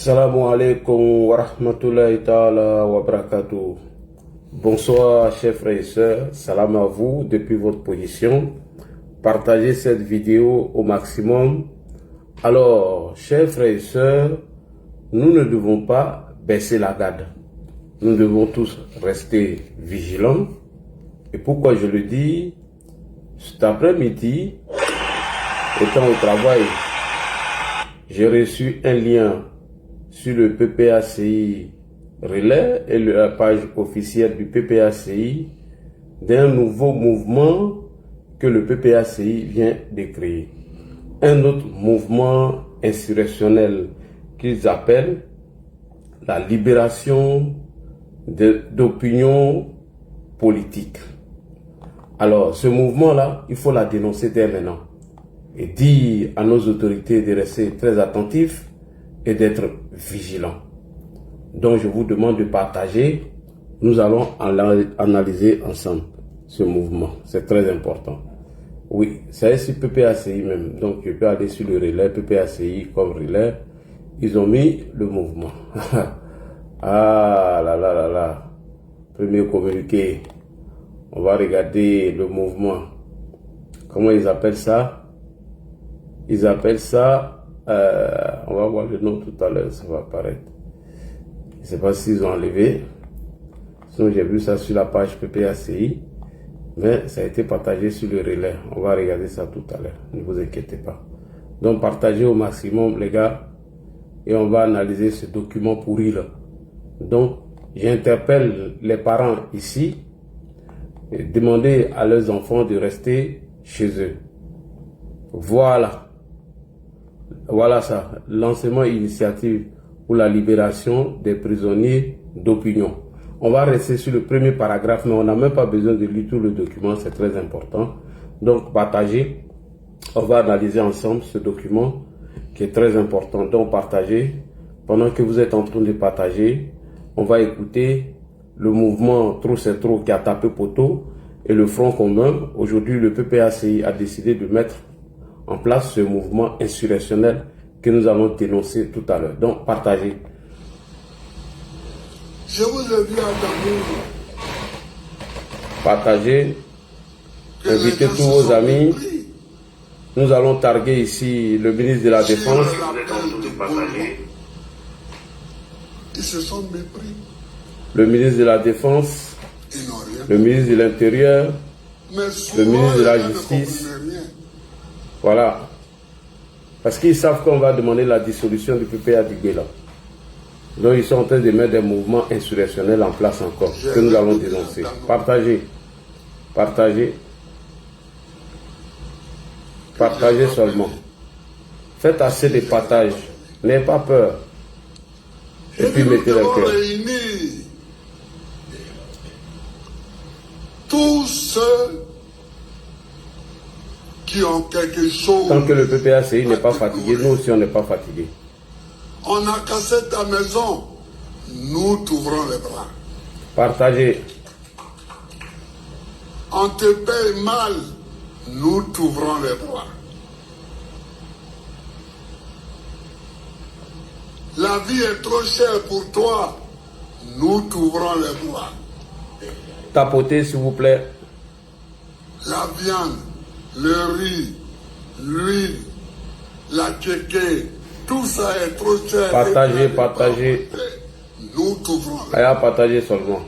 Assalamu alaikum wa rahmatullahi ta'ala wa barakatuh. Bonsoir chers frères et sœurs, salam à vous depuis votre position. Partagez cette vidéo au maximum. Alors, chers frères et sœurs, nous ne devons pas baisser la garde. Nous devons tous rester vigilants. Et pourquoi je le dis? Cet après-midi, étant au travail, j'ai reçu un lien sur le PPACI Relais et la page officielle du PPACI d'un nouveau mouvement que le PPACI vient de créer. Un autre mouvement insurrectionnel qu'ils appellent la libération d'opinion politique. Alors, ce mouvement-là, il faut la dénoncer dès maintenant et dire à nos autorités de rester très attentifs et d'être vigilants. Donc, je vous demande de partager. Nous allons analyser ensemble ce mouvement. C'est très important. Oui, c'est sur PPACI même. Donc, je peux aller sur le relais, PPACI comme relais. Ils ont mis le mouvement. Ah là là là là. Premier communiqué. On va regarder le mouvement. Comment ils appellent ça? Ils appellent ça... on va voir le nom tout à l'heure, ça va apparaître. Je ne sais pas s'ils ont enlevé. Sinon, j'ai vu ça sur la page PPACI. Mais ça a été partagé sur le relais. On va regarder ça tout à l'heure. Ne vous inquiétez pas. Donc, partagez au maximum, les gars. Et on va analyser ce document pourri là. Donc, j'interpelle les parents ici. Et demander à leurs enfants de rester chez eux. Voilà. Voilà ça. Lancement initiative pour la libération des prisonniers d'opinion. On va rester sur le premier paragraphe, mais on n'a même pas besoin de lire tout le document, c'est très important. Donc, partagez. On va analyser ensemble ce document qui est très important. Donc, partagez. Pendant que vous êtes en train de partager, on va écouter le mouvement Trop c'est trop qui a tapé poteau et le Front commun. Aujourd'hui, le PPACI a décidé de mettre en place ce mouvement insurrectionnel que nous allons dénoncer tout à l'heure. Donc, partagez. Je vous ai dit à Damour. Partagez. Invitez tous vos amis. Nous allons targuer ici le ministre de la Défense. Ils se sont mépris. Le ministre de la Défense, le ministre de l'Intérieur, le ministre de la Justice. Voilà. Parce qu'ils savent qu'on va demander la dissolution du PPA du Béla. Donc ils sont en train de mettre des mouvements insurrectionnels en place encore, que nous allons dénoncer. Partagez. Partagez. Partagez seulement. Faites assez de partage. N'ayez pas peur. Et puis mettez le cœur. Tous ceux qui ont quelque chose. Tant que le PPACI n'est pas fatigué, nous aussi on n'est pas fatigués. On a cassé ta maison, nous t'ouvrons les bras. Partagez. On te paye mal, nous t'ouvrons les bras. La vie est trop chère pour toi, nous t'ouvrons les bras. Tapotez s'il vous plaît. La viande, le riz, l'huile, la kéké, tout ça est trop cher. Partagez, partagez. Nous t'ouvrons. Allez, partagez seulement.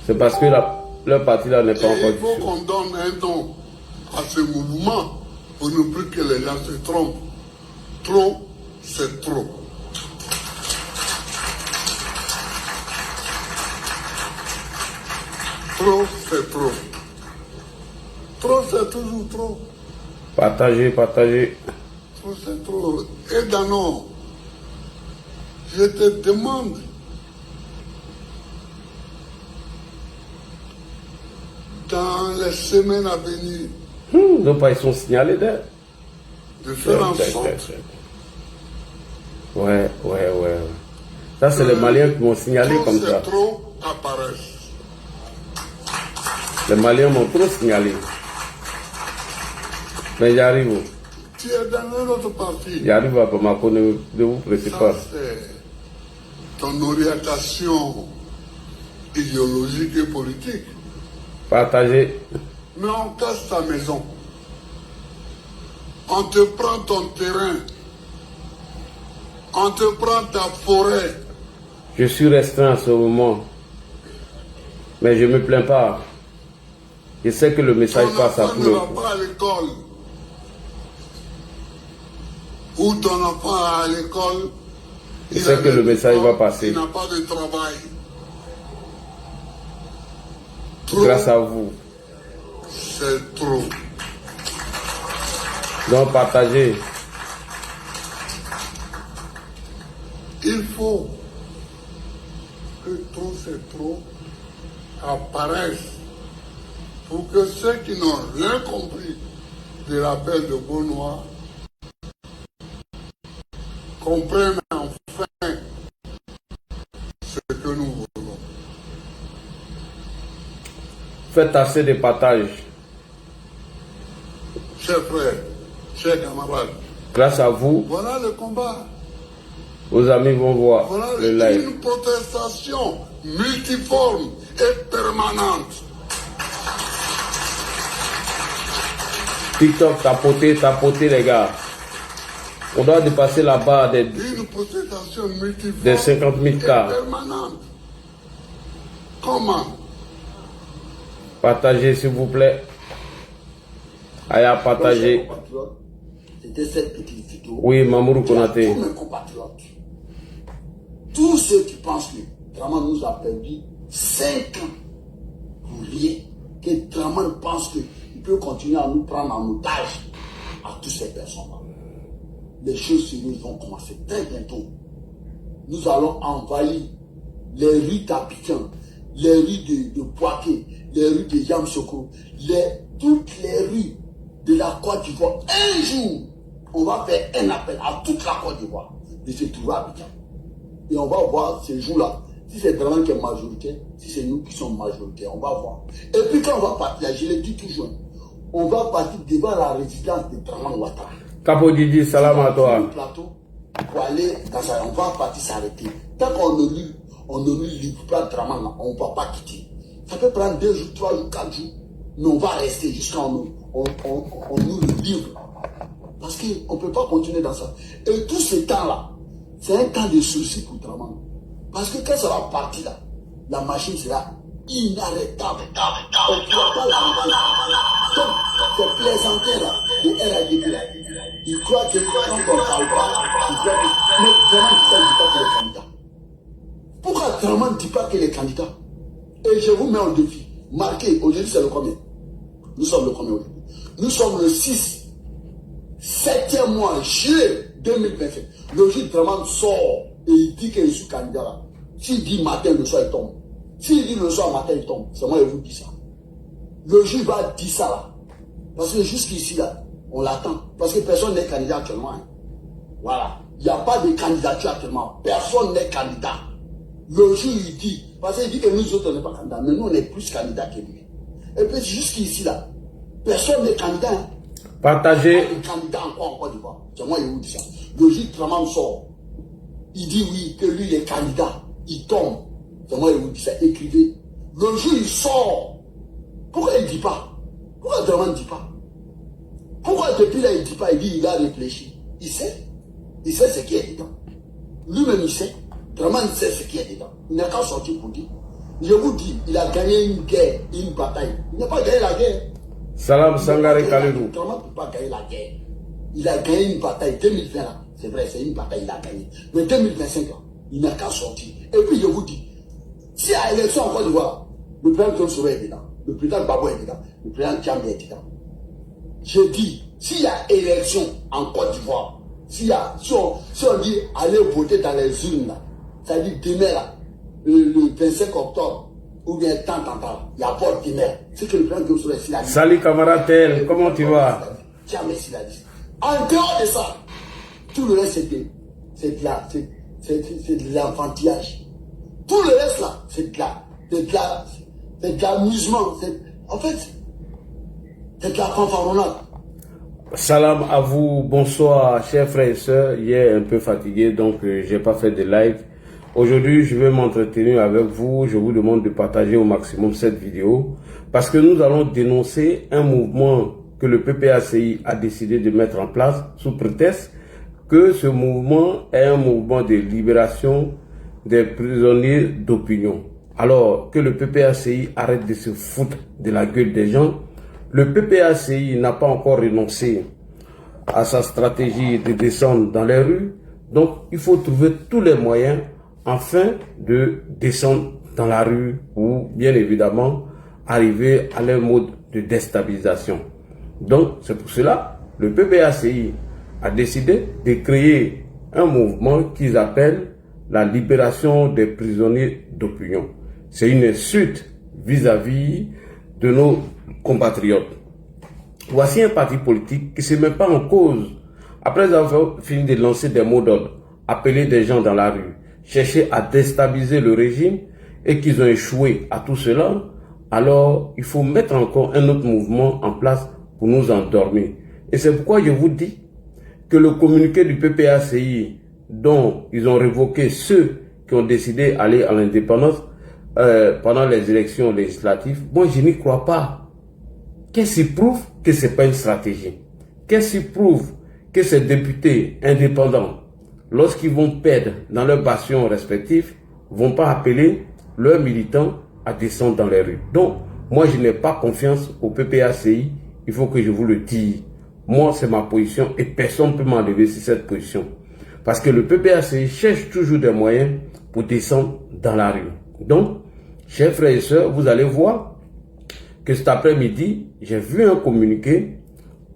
C'est parce que leur parti là n'est pas encore Il faut qu'on donne un nom à ce mouvement pour ne plus que les gens se trompent. Trop, c'est trop. Trop, c'est trop. Trop, c'est toujours trop. Partagez, partagez. Trop, c'est trop. Et Danon, je te demande dans les semaines à venir Donc, ils sont signalés d'ailleurs. de faire en sorte Ouais. Ça, c'est les Maliens qui m'ont signalé trop, comme c'est ça. trop apparaît. Les Maliens m'ont trop signalé. Mais j'arrive. Tu es dans un autre parti. J'arrive à Bamako, ne vous pressez Ça, pas. c'est ton orientation idéologique et politique. Partagez. Mais on casse ta maison. On te prend ton terrain. On te prend ta forêt. Je suis restreint en ce moment. Mais je ne me plains pas. Je sais que le message passe à Ton enfant tout ne le va monde. pas à l'école. Ou ton enfant à l'école. Je sais que le message va passer. Il n'a pas de travail. Grâce à vous. C'est trop. Donc partagez. Il faut que trop c'est trop apparaisse pour que ceux qui n'ont rien compris de l'appel de Beaunois comprennent enfin ce que nous voulons. Faites assez de partage. Chers frères, chers camarades, Grâce à vous, voilà le combat. vos amis vont voir Voilà le live. une protestation multiforme et permanente. TikTok, tapotez les gars. On doit dépasser la barre des Une protestation multiforme Des 50 000 et cas. permanente. Comment? Partagez s'il vous plaît. Aya, partagez. C'était cette petite vidéo. Oui, Mamoudou Tous Konaté. mes compatriotes, tous ceux qui pensent que Draman nous a perdu 5 ans pour rien, que Draman pense qu'il peut continuer à nous prendre en otage à toutes ces personnes-là. Les choses sérieuses vont commencer très bientôt. Nous allons envahir les rues d'Abidjan, les rues de Poitiers, les rues de Yamsoko, toutes les rues de la Côte d'Ivoire. Un jour, on va faire un appel à toute la Côte d'Ivoire de se trouver à Abidjan. Et on va voir ces jours-là, si c'est Draman qui est majoritaire, si c'est nous qui sommes majoritaires, on va voir. Et puis quand on va partir, je l'ai dit toujours, on va partir devant la résidence de Draman Ouattara. Capo Didi, salam à toi. Plateau, pour aller dans ça, on va partir s'arrêter. Tant qu'on ne lui livre pas Draman, là, on ne va pas quitter. Ça peut prendre 2 jours, 3 jours, 4 jours, mais on va rester jusqu'à on nous le livre. Parce qu'on ne peut pas continuer dans ça. Et tout ce temps-là, c'est un temps de souci pour Draman. Parce que quand ça va partir là, la machine sera inarrêtable. On ne pourra pas l'arrêter. Donc, ces plaisantins là, de RADP là, ils croient que quand on ne parle pas, ils croient que. Mais Draman ne dit pas qu'il est candidat. Pourquoi Draman ne dit pas qu'il est candidat? Et je vous mets en défi. Marquez, aujourd'hui c'est le combien? Nous sommes le combien aujourd'hui? Nous sommes le 6, 7e mois, juillet 2027. Le jour Draman sort et il dit que je suis candidat là. S'il dit matin, le soir il tombe. S'il dit le soir, matin il tombe. C'est moi qui vous dis ça. Le juge va dire ça là. Parce que jusqu'ici là, on l'attend. Parce que personne n'est candidat actuellement. Hein. Voilà. Il n'y a pas de candidature actuellement. Personne n'est candidat. Le juge il dit, parce qu'il dit que nous autres on n'est pas candidats, mais nous on est plus candidats que lui. Et puis jusqu'ici là, personne n'est candidat. Hein. Partagez. Pas de candidat encore en Côte d'Ivoire. C'est moi qui vous dis ça. Le juge Draman sort. Il dit oui, que lui il est candidat. Il tombe. C'est moi qui vous dis ça. Écrivez. Le juge il sort. Pourquoi il ne dit pas? Pourquoi Draman ne dit pas? Pourquoi depuis là il ne dit pas? Il dit il a réfléchi. Il sait. Il sait ce qui est dedans. Lui-même il sait. Draman sait ce qui est dedans. Il n'a qu'à sortir pour dire. Je vous dis, il a gagné une guerre, une bataille. Il n'a pas gagné la guerre. Salam Sangare Kalidou. Draman ne peut pas gagner la guerre. Il a gagné une bataille 2020 là. C'est vrai, c'est une bataille, il a gagné. Mais 2025 là, il n'a qu'à sortir. Et puis je vous dis, si il y a élection en Côte d'Ivoire, le président John Soro est dedans, le président Babo est dedans, le président Djambi est dedans. Je dis, s'il y a élection en Côte d'Ivoire, si on dit aller voter dans les urnes là, ça dit demain là, le 25 octobre, ou bien tant, il y a pas de demain. C'est que le président John Soro est là. Salut camarade Tel, comment tu vas? Jamais s'il a dit. En dehors de ça, tout le reste c'est de l'enfantillage. Tout le reste là, c'est de l'amusement. En fait, c'est de la fanfaronnade. Salam à vous, bonsoir chers frères et sœurs. Hier un peu fatigué donc j'ai pas fait de live. Aujourd'hui je vais m'entretenir avec vous. Je vous demande de partager au maximum cette vidéo parce que nous allons dénoncer un mouvement que le PPACI a décidé de mettre en place sous prétexte que ce mouvement est un mouvement de libération des prisonniers d'opinion. Alors que le PPACI arrête de se foutre de la gueule des gens. Le PPACI n'a pas encore renoncé à sa stratégie de descendre dans les rues. Donc, il faut trouver tous les moyens afin de descendre dans la rue ou, bien évidemment, arriver à leur mode de déstabilisation. Donc, c'est pour cela que le PPACI a décidé de créer un mouvement qu'ils appellent la libération des prisonniers d'opinion. C'est une insulte vis-à-vis de nos compatriotes. Voici un parti politique qui ne se met pas en cause. Après avoir fini de lancer des mots d'ordre, appeler des gens dans la rue, chercher à déstabiliser le régime et qu'ils ont échoué à tout cela, alors il faut mettre encore un autre mouvement en place pour nous endormir. Et c'est pourquoi je vous dis que le communiqué du PPACI dont ils ont révoqué ceux qui ont décidé d'aller à l'indépendance pendant les élections législatives, moi je n'y crois pas. Qu'est-ce qui prouve que ce n'est pas une stratégie? Qu'est-ce qui prouve que ces députés indépendants, lorsqu'ils vont perdre dans leurs bastions respectifs, ne vont pas appeler leurs militants à descendre dans les rues? Donc, moi, je n'ai pas confiance au PPACI. Il faut que je vous le dise. Moi, c'est ma position et personne ne peut m'enlever sur cette position. Parce que le PPACI cherche toujours des moyens pour descendre dans la rue. Donc, chers frères et sœurs, vous allez voir que cet après-midi, j'ai vu un communiqué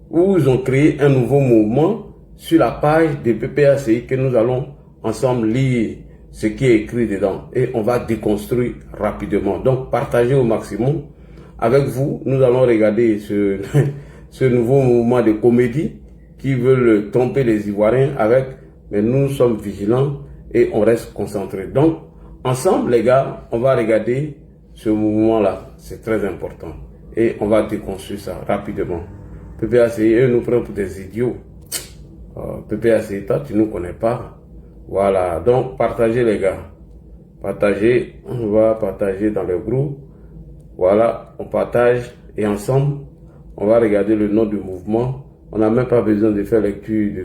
où ils ont créé un nouveau mouvement sur la page des PPACI que nous allons ensemble lire ce qui est écrit dedans et on va déconstruire rapidement. Donc, partagez au maximum avec vous. Nous allons regarder ce nouveau mouvement de comédie qui veulent tromper les Ivoiriens avec, mais nous sommes vigilants et on reste concentrés. Donc, ensemble, les gars, on va regarder ce mouvement-là, c'est très important. Et on va déconstruire ça rapidement. PPACI, eux nous prennent pour des idiots. PPACI, toi, tu ne nous connais pas. Voilà, donc partagez les gars. Partagez, on va partager dans le groupe. Voilà, on partage et ensemble, on va regarder le nom du mouvement. On n'a même pas besoin de faire lecture de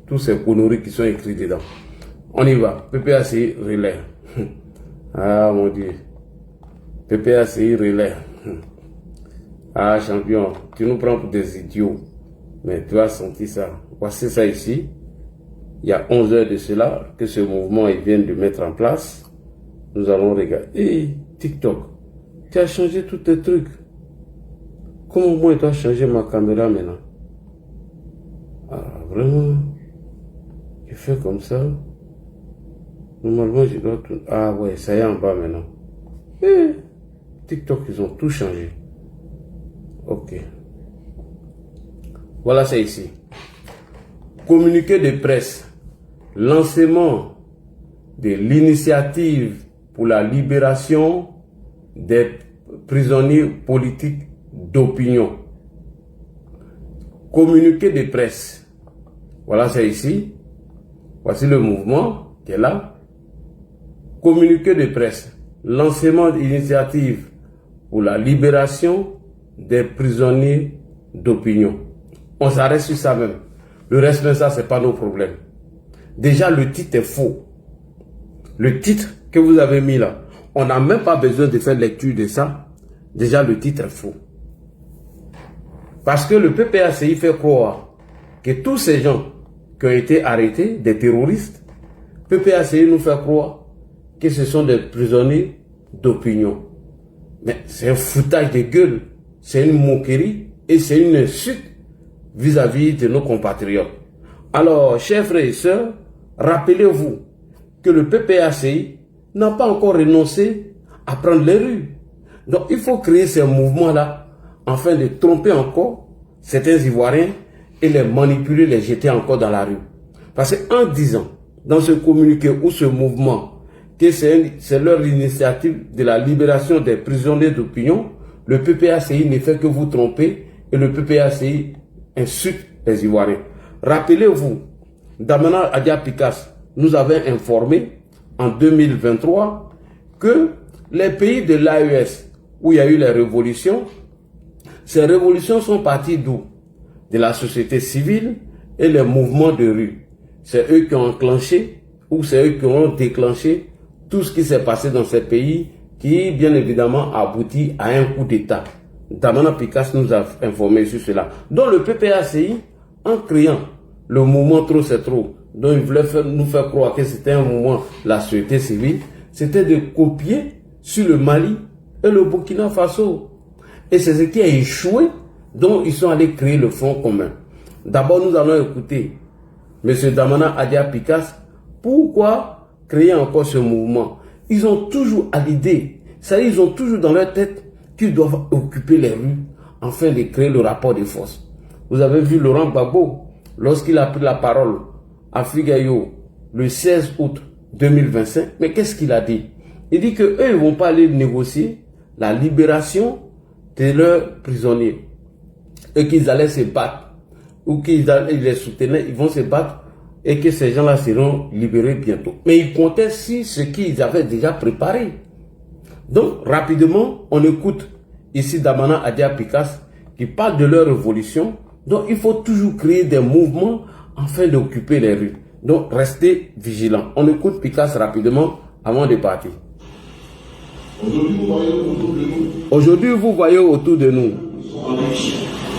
tous ces conneries qui sont écrits dedans. On y va. PPACI relais. Ah mon Dieu. PPACI relais. Ah champion, tu nous prends pour des idiots. Mais tu as senti ça. Voici ça ici. Il y a 11 heures de cela que ce mouvement ils viennent de mettre en place. Nous allons regarder. Hey, TikTok, tu as changé tous tes trucs. Comment moi je dois changer ma caméra maintenant? Ah vraiment? Je fais comme ça. Normalement je dois tout... Ah ouais, ça y est en bas maintenant. Hey, TikTok, ils ont tout changé. Ok. Voilà, c'est ici. Communiqué de presse. Lancement de l'initiative pour la libération des prisonniers politiques d'opinion. Communiqué de presse. Voilà, c'est ici. Voici le mouvement qui est là. Communiqué de presse. Lancement d'initiative pour la libération des prisonniers d'opinion. On s'arrête sur ça même. Le reste de ça, ce n'est pas nos problèmes. Déjà, le titre est faux. Le titre que vous avez mis là, on n'a même pas besoin de faire lecture de ça. Déjà, le titre est faux. Parce que le PPACI fait croire que tous ces gens qui ont été arrêtés, des terroristes, PPACI nous fait croire que ce sont des prisonniers d'opinion. Mais c'est un foutage de gueule, c'est une moquerie et c'est une insulte vis-à-vis de nos compatriotes. Alors, chers frères et sœurs, rappelez-vous que le PPACI n'a pas encore renoncé à prendre les rues. Donc, il faut créer ces mouvements-là afin de tromper encore certains Ivoiriens et les manipuler, les jeter encore dans la rue. Parce qu'en disant, dans ce communiqué ou ce mouvement, que c'est leur initiative de la libération des prisonniers d'opinion, le PPACI ne fait que vous tromper et le PPACI insulte les Ivoiriens. Rappelez-vous, Damana Adia Picasse nous avait informé en 2023 que les pays de l'AES où il y a eu les révolutions, ces révolutions sont parties d'où? De la société civile et les mouvements de rue. C'est eux qui ont enclenché ou c'est eux qui ont déclenché tout ce qui s'est passé dans ces pays qui, bien évidemment, aboutit à un coup d'État. Damana Picasse nous a informé sur cela. Donc le PPACI, en créant le mouvement Trop c'est trop, dont il voulait nous faire croire que c'était un mouvement de la société civile, c'était de copier sur le Mali et le Burkina Faso. Et c'est ce qui a échoué, donc ils sont allés créer le Front commun. D'abord, nous allons écouter M. Damana Adia Picasse. Pourquoi créer encore ce mouvement? Ils ont toujours à l'idée, c'est-à-dire ils ont toujours dans leur tête qu'ils doivent occuper les rues afin de créer le rapport de force. Vous avez vu Laurent Gbagbo, lorsqu'il a pris la parole à Figayo le 16 août 2025, mais qu'est-ce qu'il a dit? Il dit qu'eux, ils ne vont pas aller négocier la libération de leurs prisonniers et qu'ils allaient se battre ou qu'ils les soutenaient, ils vont se battre et que ces gens-là seront libérés bientôt. Mais ils comptaient sur ce qu'ils avaient déjà préparé. Donc, rapidement, on écoute ici Damana Adia Picasse qui parle de leur révolution. Donc, il faut toujours créer des mouvements afin d'occuper les rues. Donc, restez vigilants. On écoute Picasse rapidement avant de partir. Aujourd'hui, vous voyez autour de nous,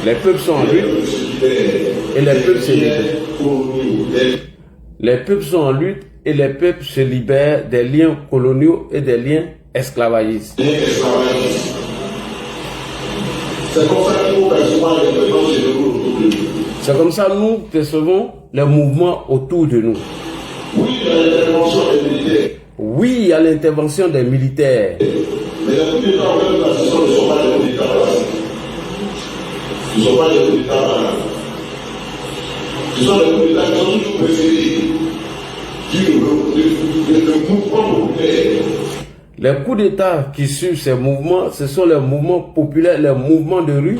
les peuples sont en lutte et les peuples se libèrent. Les peuples sont en lutte et les peuples se libèrent des liens coloniaux et des liens esclavagistes. C'est comme ça que nous percevons les mouvements autour de nous. Oui, il y a l'intervention des militaires. Mais la plupart de la situation ne sont pas des militaires. Ce ne sont pas des militaires. Ce sont des militaires qui sont toujours précédés. Le mouvement populaire. Les coups d'État qui suivent ces mouvements, ce sont les mouvements populaires, les mouvements de rue.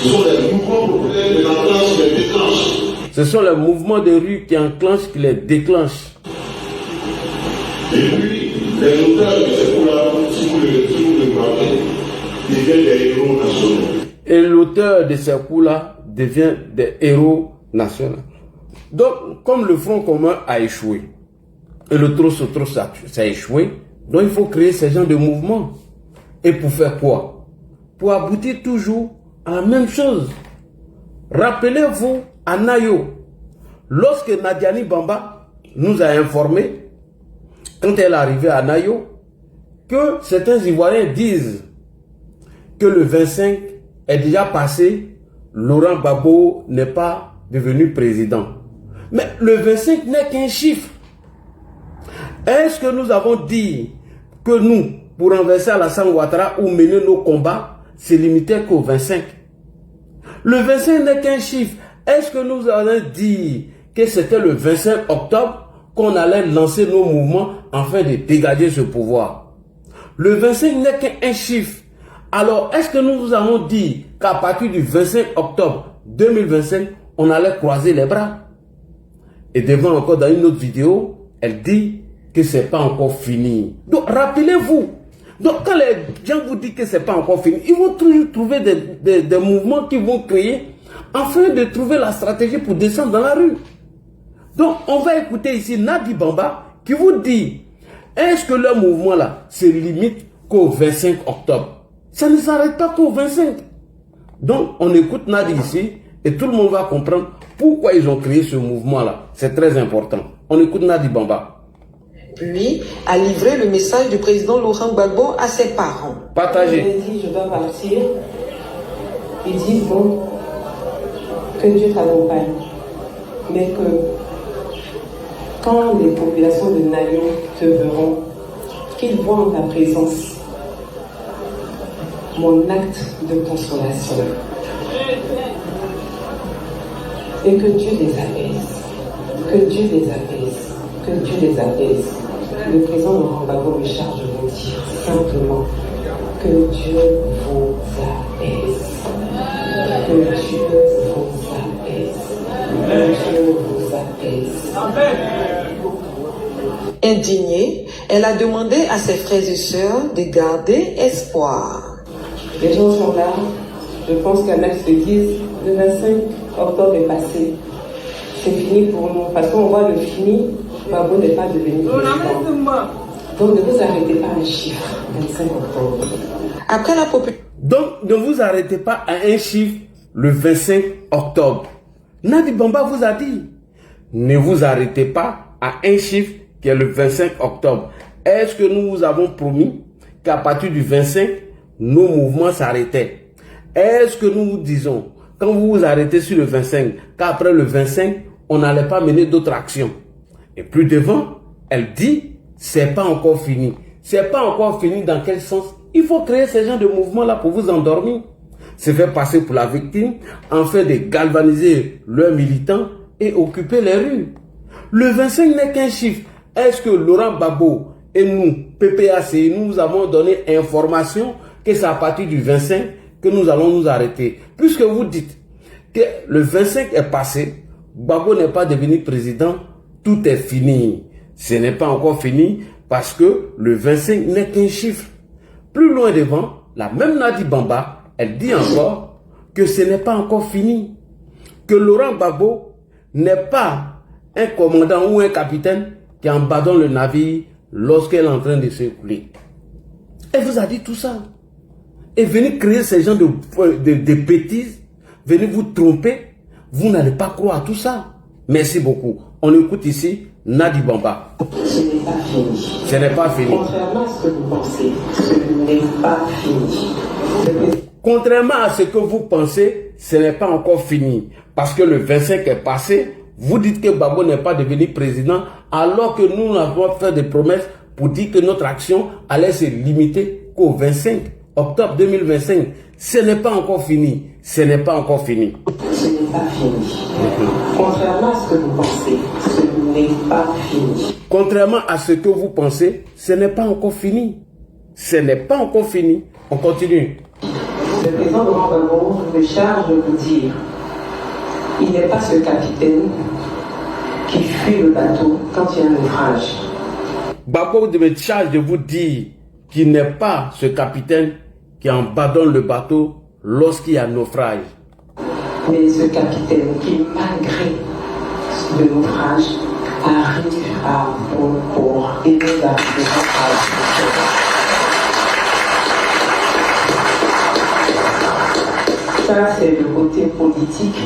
Ce sont les mouvements populaires qui enclenchent, les déclenchent. Ce sont les mouvements de rue qui enclenchent, qui les déclenchent. Et puis, les auteurs de ces coups-là, si vous le regardez, deviennent des héros nationaux. Et l'auteur de ces coups-là devient des héros nationaux. Donc, comme le Front commun a échoué, et le Trop ça a échoué, donc il faut créer ces genres de mouvements. Et pour faire quoi? Pour aboutir toujours à la même chose. Rappelez-vous à Nayo, lorsque Nadiani Bamba nous a informé, quand elle est arrivée à Nayo, que certains Ivoiriens disent que le 25 est déjà passé, Laurent Gbagbo n'est pas devenu président. Mais le 25 n'est qu'un chiffre. Est-ce que nous avons dit que nous, pour renverser Alassane Ouattara ou mener nos combats, c'est limité qu'au 25? Le 25 n'est qu'un chiffre. Est-ce que nous avons dit que c'était le 25 octobre qu'on allait lancer nos mouvements afin de dégager ce pouvoir? Le 25 n'est qu'un chiffre. Alors, est-ce que nous avons dit qu'à partir du 25 octobre 2025, on allait croiser les bras? Et devant encore dans une autre vidéo, elle dit que c'est pas encore fini. Donc, rappelez-vous. Donc, quand les gens vous disent que c'est pas encore fini, ils vont toujours trouver des mouvements qu'ils vont créer afin de trouver la stratégie pour descendre dans la rue. Donc, on va écouter ici Nadi Bamba qui vous dit, est-ce que le mouvement là se limite qu'au 25 octobre? Ça ne s'arrête pas qu'au 25. Donc, on écoute Nadi ici et tout le monde va comprendre pourquoi ils ont créé ce mouvement là. C'est très important. On écoute Nadi Bamba. Lui a livré le message du président Laurent Gbagbo à ses parents. Partagez. Il dit, je dois partir. Il dit, bon, que Dieu t'accompagne. Mais que quand les populations de Nayo te verront, qu'ils voient en ta présence mon acte de consolation. Et que Dieu les apaise. Que Dieu les apaise. Que Dieu les apaise. Le président Laurent Gbagbo me charge de vous dire simplement que Dieu vous apaise. Que Dieu vous apaise. Dieu vous apaise. Indignée, elle a demandé à ses frères et sœurs de garder espoir. Les gens sont là. Je pense qu'il y en a qui se disent le 25 octobre est passé. C'est fini pour nous. Parce qu'on voit le fini, Gbagbo n'est pas devenu président. Donc ne vous arrêtez pas à un chiffre, 25 octobre. Après la population. Donc ne vous arrêtez pas à un chiffre le 25 octobre. Nadi Bamba vous a dit, ne vous arrêtez pas à un chiffre qui est le 25 octobre. Est-ce que nous vous avons promis qu'à partir du 25, nos mouvements s'arrêtaient? Est-ce que nous vous disons, quand vous vous arrêtez sur le 25, qu'après le 25, on n'allait pas mener d'autres actions? Et plus devant, elle dit, c'est pas encore fini. C'est pas encore fini dans quel sens? Il faut créer ce genre de mouvement-là pour vous endormir. Se faire passer pour la victime, afin de galvaniser leurs militants et occuper les rues. Le 25 n'est qu'un chiffre. Est-ce que Laurent Gbagbo et nous, PPACI, nous avons donné information que c'est à partir du 25 que nous allons nous arrêter? Puisque vous dites que le 25 est passé, Gbagbo n'est pas devenu président, tout est fini. Ce n'est pas encore fini parce que le 25 n'est qu'un chiffre. Plus loin devant, la même Nadi Bamba, elle dit encore que ce n'est pas encore fini. Que Laurent Gbagbo n'est pas un commandant ou un capitaine qui abandonne le navire lorsqu'elle est en train de s'écouler. Elle vous a dit tout ça. Et venez créer ces gens de bêtises, venez vous tromper. Vous n'allez pas croire à tout ça. Merci beaucoup. On écoute ici Nadi Bamba. Ce n'est pas fini. Ce n'est pas fini. Contrairement à ce que vous pensez, ce n'est pas fini. Contrairement à ce que vous pensez, ce n'est pas encore fini. Parce que le 25 est passé, vous dites que Gbagbo n'est pas devenu président, alors que nous avons fait des promesses pour dire que notre action allait se limiter qu'au 25 octobre 2025. Ce n'est pas encore fini. Ce n'est pas encore fini. Ce n'est pas fini. Contrairement à ce que vous pensez, ce n'est pas fini. Contrairement à ce que vous pensez, ce n'est pas encore fini. Ce n'est pas encore fini. On continue. Le président Laurent Gbagbo me charge de vous dire, il n'est pas ce capitaine qui fuit le bateau quand il y a un naufrage. Gbagbo me charge de vous dire qu'il n'est pas ce capitaine qui abandonne le bateau lorsqu'il y a un naufrage. Mais ce capitaine qui, malgré le naufrage, arrive à bon port et nous arrive à ça, c'est le côté politique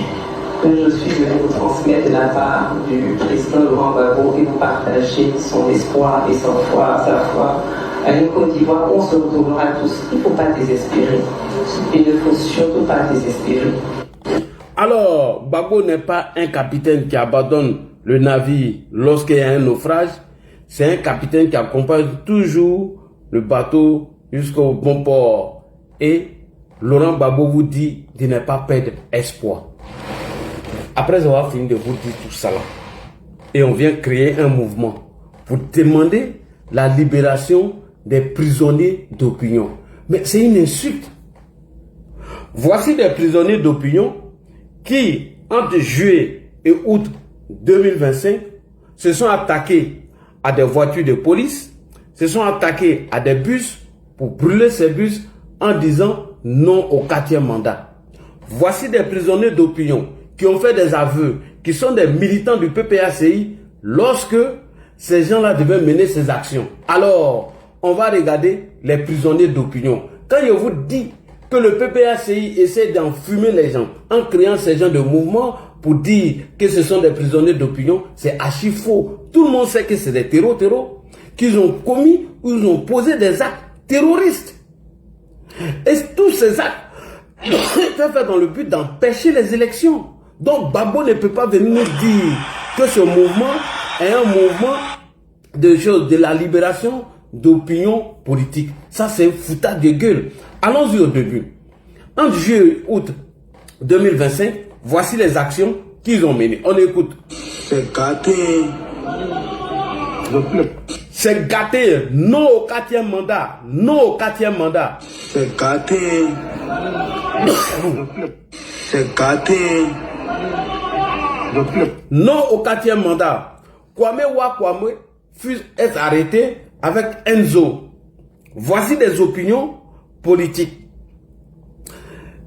que je suis venu vous transmettre de la part du président Laurent Gbagbo et vous partager son espoir et sa foi à une Côte d'Ivoire. On se retrouvera tous. Il ne faut pas désespérer. Il ne faut surtout pas désespérer. Alors, Gbagbo n'est pas un capitaine qui abandonne le navire lorsqu'il y a un naufrage. C'est un capitaine qui accompagne toujours le bateau jusqu'au bon port. Et Laurent Gbagbo vous dit de ne pas perdre espoir. Après avoir fini de vous dire tout ça là, et on vient créer un mouvement pour demander la libération des prisonniers d'opinion. Mais c'est une insulte. Voici des prisonniers d'opinion qui, entre juillet et août 2025, se sont attaqués à des voitures de police, se sont attaqués à des bus pour brûler ces bus en disant non au 4e mandat. Voici des prisonniers d'opinion qui ont fait des aveux, qui sont des militants du PPACI lorsque ces gens-là devaient mener ces actions. Alors, on va regarder les prisonniers d'opinion. Quand je vous dis que le PPACI essaie d'enfumer les gens en créant ces gens de mouvements pour dire que ce sont des prisonniers d'opinion, c'est archi faux. Tout le monde sait que c'est des terreaux qu'ils ont commis ou ils ont posé des actes terroristes. Et tous ces actes étaient faits dans le but d'empêcher les élections. Donc Gbagbo ne peut pas venir nous dire que ce mouvement est un mouvement de la libération d'opinion politique. Ça, c'est un foutage de gueule. Allons-y au début. En juillet et août 2025, voici les actions qu'ils ont menées. On écoute. C'est gâté. C'est gâté. Non au 4e mandat. Non au 4e mandat. C'est gâté. C'est gâté. Non au 4e mandat. Kwame Kwame fut arrêté avec Enzo. Voici des opinions politiques.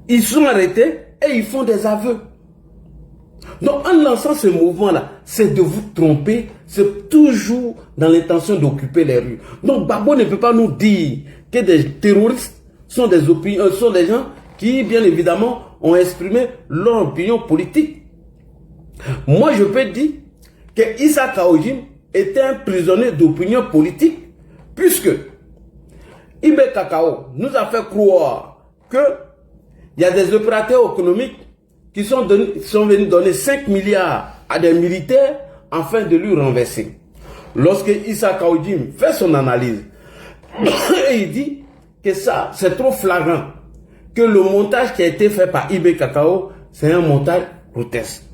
Ils sont arrêtés et ils font des aveux. Donc en lançant ce mouvement-là, c'est de vous tromper, c'est toujours dans l'intention d'occuper les rues. Donc Gbagbo ne peut pas nous dire que des terroristes sont des gens qui, bien évidemment, ont exprimé leur opinion politique. Moi, je peux dire que Issa Kaojim était un prisonnier d'opinion politique, puisque Ibe Kakao nous a fait croire qu'il y a des opérateurs économiques qui sont venus donner 5 milliards à des militaires afin de lui renverser. Lorsque Issa Kaojim fait son analyse, et il dit que ça, c'est trop flagrant, que le montage qui a été fait par Ibe Kakao, c'est un montage grotesque.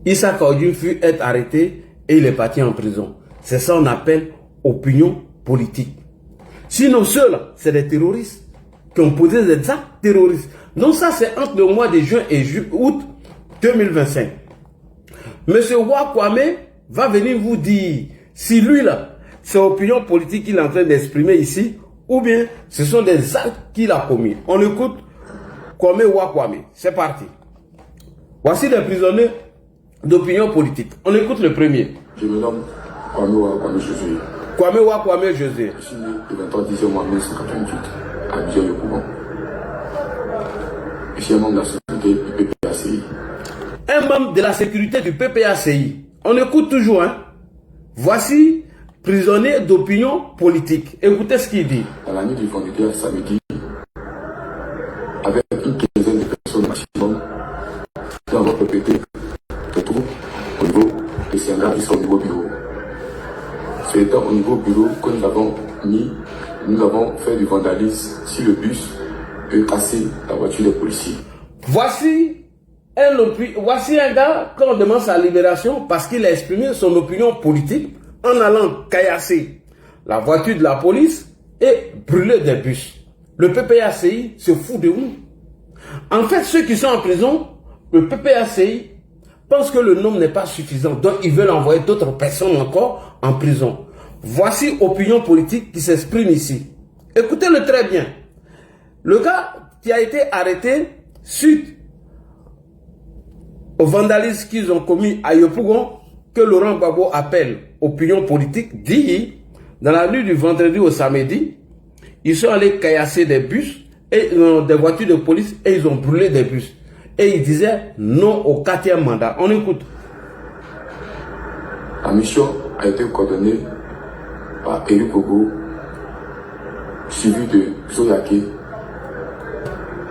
Issa Kaojim fut arrêté et il est parti en prison. C'est ça qu'on appelle opinion politique. Sinon, ceux-là, c'est des terroristes qui ont posé des actes terroristes. Donc ça, c'est entre le mois de juin et août 2025. Monsieur Kwame va venir vous dire si lui, là, c'est l'opinion politique qu'il est en train d'exprimer ici, ou bien ce sont des actes qu'il a commis. On écoute Kwame. C'est parti. Voici les prisonniers d'opinion politique. On écoute le premier. Je me nomme Kwame José. Kwame José. Je suis né le 23 décembre 1988 à Abidjan-Yopougon. Je suis un membre de la sécurité du PPACI. Un membre de la sécurité du PPACI. On écoute toujours, hein. Voici prisonnier d'opinion politique. Écoutez ce qu'il dit. Dans la nuit du vendredi à samedi, avec une quinzaine de personnes maximum, nous avons répété le tout au niveau de Sianga jusqu'au niveau bureau. C'est étant au niveau bureau que nous avons fait du vandalisme sur le bus et cassé la voiture des policiers. Voici un gars qu'on demande sa libération parce qu'il a exprimé son opinion politique en allant caillasser la voiture de la police et brûler des bus. Le PPACI se fout de nous. En fait, ceux qui sont en prison, le PPACI pense que le nombre n'est pas suffisant. Donc, ils veulent envoyer d'autres personnes encore en prison. Voici opinion politique qui s'exprime ici. Écoutez-le très bien. Le gars qui a été arrêté suite au vandalisme qu'ils ont commis à Yopougon, que Laurent Gbagbo appelle opinion politique, dit dans la nuit du vendredi au samedi, ils sont allés caillasser des bus et des voitures de police et ils ont brûlé des bus. Et ils disaient non au 4e mandat. On écoute. La mission a été coordonnée par Eric Kogo, suivi de Zoyake,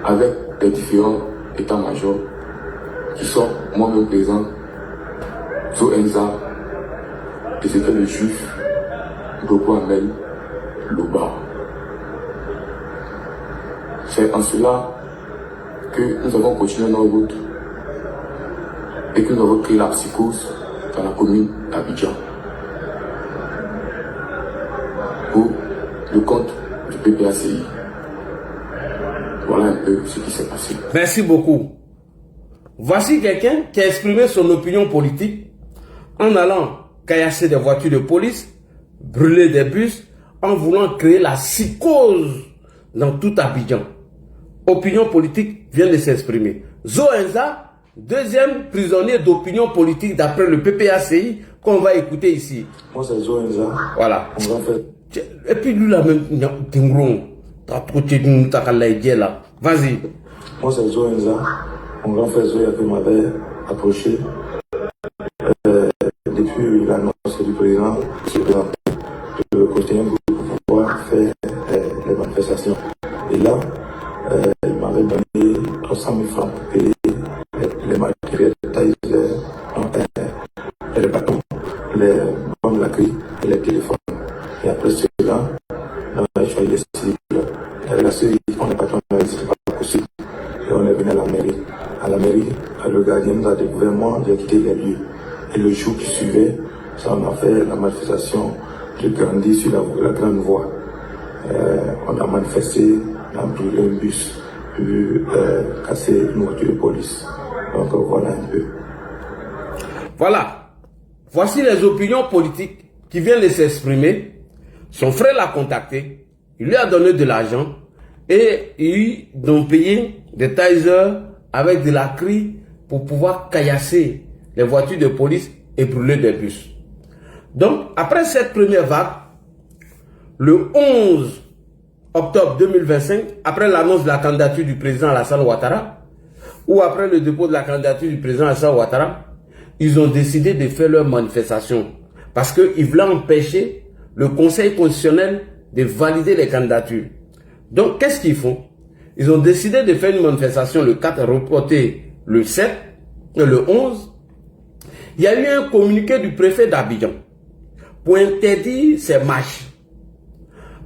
avec les différents états-majors qui sont moi-même présents, Zoenza, et c'était le juif Boko Amel Loba. C'est en cela que nous avons continué nos routes et que nous avons créé la psychose dans la commune d'Abidjan pour le compte du PPACI. Voilà un peu ce qui s'est passé. Merci beaucoup. Voici quelqu'un qui a exprimé son opinion politique en allant caillasser des voitures de police, brûler des bus, en voulant créer la psychose dans tout Abidjan. Opinion politique vient de s'exprimer. Zoenza, deuxième prisonnier d'opinion politique d'après le PPACI, qu'on va écouter ici. Moi c'est Zoenza. Voilà. On va faire. Et puis lui là même, vas-y. Moi c'est Zoenza. Mon grand frère Zoyake m'avait approché depuis l'annonce du président de constituer un groupe pour pouvoir faire les manifestations. Et là, il m'avait donné 300 000 francs pour payer les matériels de taille, les bâtons, les bombes la grille et les téléphones. Et après cela, je suis allé ici. La série, on n'est pas c'était pas possible. Et on est venu à la mairie. À la mairie, le gardien nous a découvert, moi, j'ai quitté les lieux. Et le jour qui suivait, ça, on a fait la manifestation de Gandhi sur la grande voie. On a manifesté, on a brûlé un bus, puis cassé une voiture de police. Donc voilà un peu. Voilà. Voici les opinions politiques qui viennent de s'exprimer. Son frère l'a contacté. Il lui a donné de l'argent. Et ils ont payé des tasers avec de la crie pour pouvoir caillasser les voitures de police et brûler des bus. Donc, après cette première vague, le 11 octobre 2025, après l'annonce de la candidature du président Alassane Ouattara, ou après le dépôt de la candidature du président Alassane Ouattara, ils ont décidé de faire leur manifestation parce qu'ils voulaient empêcher le Conseil constitutionnel de valider les candidatures. Donc, qu'est-ce qu'ils font? Ils ont décidé de faire une manifestation le 4, reporté le 7 et le 11. Il y a eu un communiqué du préfet d'Abidjan pour interdire ces marches.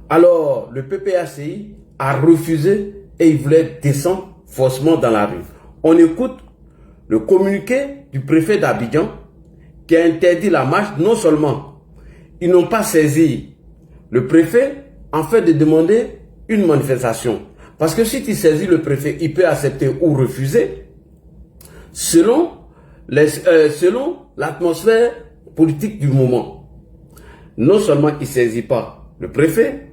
Alors, le PPACI a refusé et il voulait descendre forcément dans la rue. On écoute le communiqué du préfet d'Abidjan qui a interdit la marche. Non seulement ils n'ont pas saisi le préfet en fait de demander une manifestation. Parce que si tu saisis le préfet, il peut accepter ou refuser selon l'atmosphère politique du moment. Non seulement il ne saisit pas le préfet,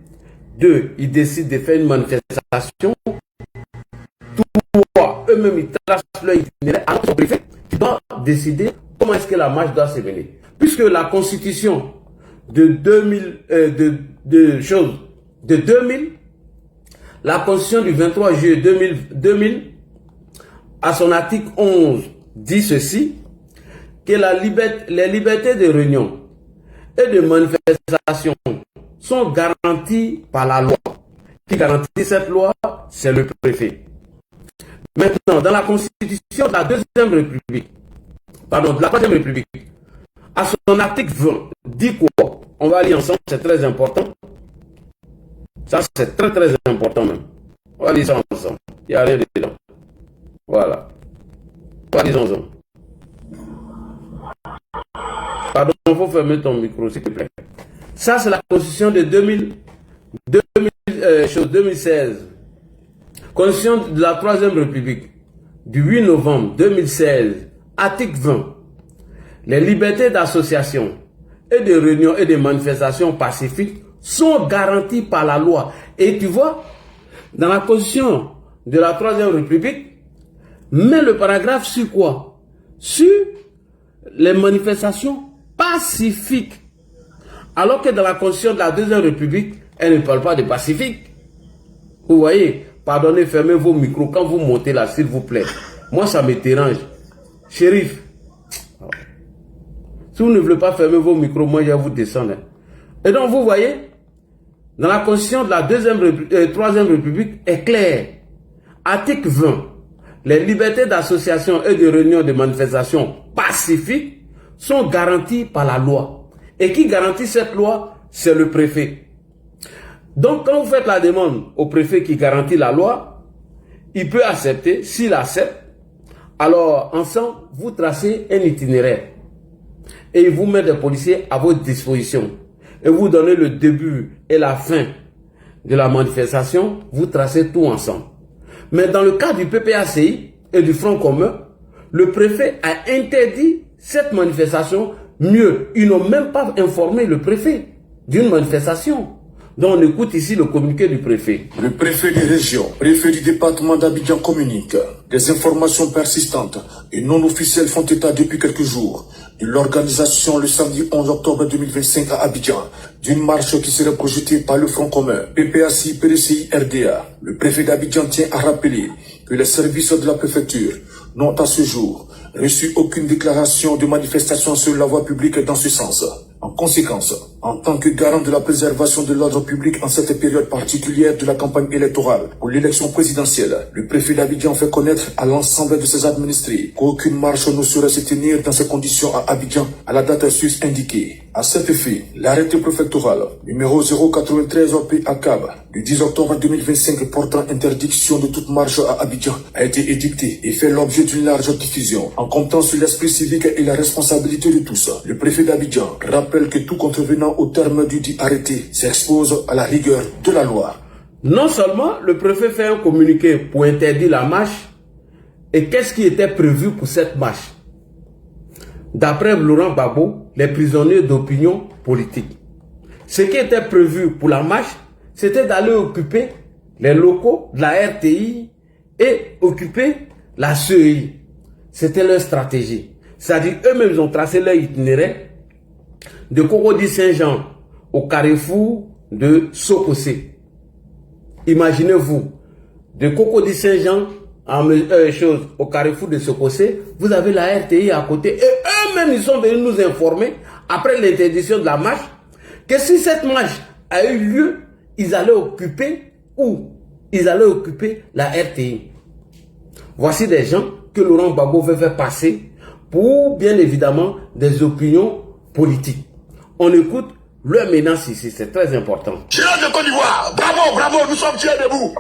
deux, ils décident de faire une manifestation. Trois, eux-mêmes, ils tracent leur itinéraire à notre préfet qui doit décider comment est-ce que la marche doit se mener. Puisque la constitution de 2000, la constitution du 23 juillet 2000, à son article 11, dit ceci, que les libertés de réunion et de manifestation sont garanties par la loi. Qui garantit cette loi, c'est le préfet. Maintenant, dans la constitution de la Deuxième République, pardon, de la Troisième République, à son article 20, dit quoi? On va lire ensemble, c'est très important. Ça, c'est très très important même. On va lire ça ensemble. Il n'y a rien dedans. Voilà. On va lire ensemble. Pardon, il faut fermer ton micro, s'il te plaît. Ça, c'est la constitution de 2016. Constitution de la Troisième République, du 8 novembre 2016, article 20. Les libertés d'association et de réunion et de manifestation pacifiques sont garanties par la loi. Et tu vois, dans la Constitution de la Troisième République, met le paragraphe sur quoi? Sur les manifestations pacifiques. Alors que dans la Constitution de la Deuxième République, elle ne parle pas de pacifique. Vous voyez, pardonnez, fermez vos micros quand vous montez là, s'il vous plaît. Moi, ça me dérange. Chérif, si vous ne voulez pas fermer vos micros, moi, je vais vous descendre. Et donc, vous voyez, dans la Constitution de la Troisième République est clair. Article 20. Les libertés d'association et de réunion de manifestation pacifiques sont garanties par la loi. Et qui garantit cette loi? C'est le préfet. Donc, quand vous faites la demande au préfet qui garantit la loi, il peut accepter. S'il accepte, alors, ensemble, vous tracez un itinéraire. Et il vous met des policiers à votre disposition. Et vous donnez le début et la fin de la manifestation. Vous tracez tout ensemble. Mais dans le cas du PPACI et du Front commun, le préfet a interdit cette manifestation. Mieux, ils n'ont même pas informé le préfet d'une manifestation. Donc on écoute ici le communiqué du préfet. Le préfet des régions, préfet du département d'Abidjan communique. Des informations persistantes et non officielles font état depuis quelques jours de l'organisation le samedi 11 octobre 2025 à Abidjan d'une marche qui serait projetée par le Front commun, PPACI, PDCI, RDA. Le préfet d'Abidjan tient à rappeler que les services de la préfecture n'ont à ce jour reçu aucune déclaration de manifestation sur la voie publique dans ce sens. En conséquence, en tant que garant de la préservation de l'ordre public en cette période particulière de la campagne électorale pour l'élection présidentielle, le préfet d'Abidjan fait connaître à l'ensemble de ses administrés qu'aucune marche ne saurait se tenir dans ces conditions à Abidjan à la date sus indiquée. À cet effet, l'arrêté préfectoral numéro 093 OP-ACAB du 10 octobre 2025 portant interdiction de toute marche à Abidjan a été édicté et fait l'objet d'une large diffusion. En comptant sur l'esprit civique et la responsabilité de tous, le préfet d'Abidjan rappelle que tout contrevenant au terme du dit arrêté s'expose à la rigueur de la loi. Non seulement le préfet fait un communiqué pour interdire la marche, et qu'est-ce qui était prévu pour cette marche? d'après Laurent Gbagbo, les prisonniers d'opinion politique. Ce qui était prévu pour la marche, c'était d'aller occuper les locaux de la RTI et occuper la CEI. C'était leur stratégie. C'est-à-dire, eux-mêmes, ils ont tracé leur itinéraire de Cocody-Saint-Jean au carrefour de Sokosé. Imaginez-vous, de Cocody-Saint-Jean au carrefour de Sokosé, vous avez la RTI à côté. Et eux-mêmes, ils sont venus nous informer, après l'interdiction de la marche, que si cette marche a eu lieu, ils allaient occuper où? Ils allaient occuper la RTI. Voici des gens que Laurent Gbagbo veut faire passer pour, bien évidemment, des opinions politiques. On écoute leur menace ici, c'est très important. Chinois de Côte d'Ivoire, bravo, bravo, nous sommes tirés debout.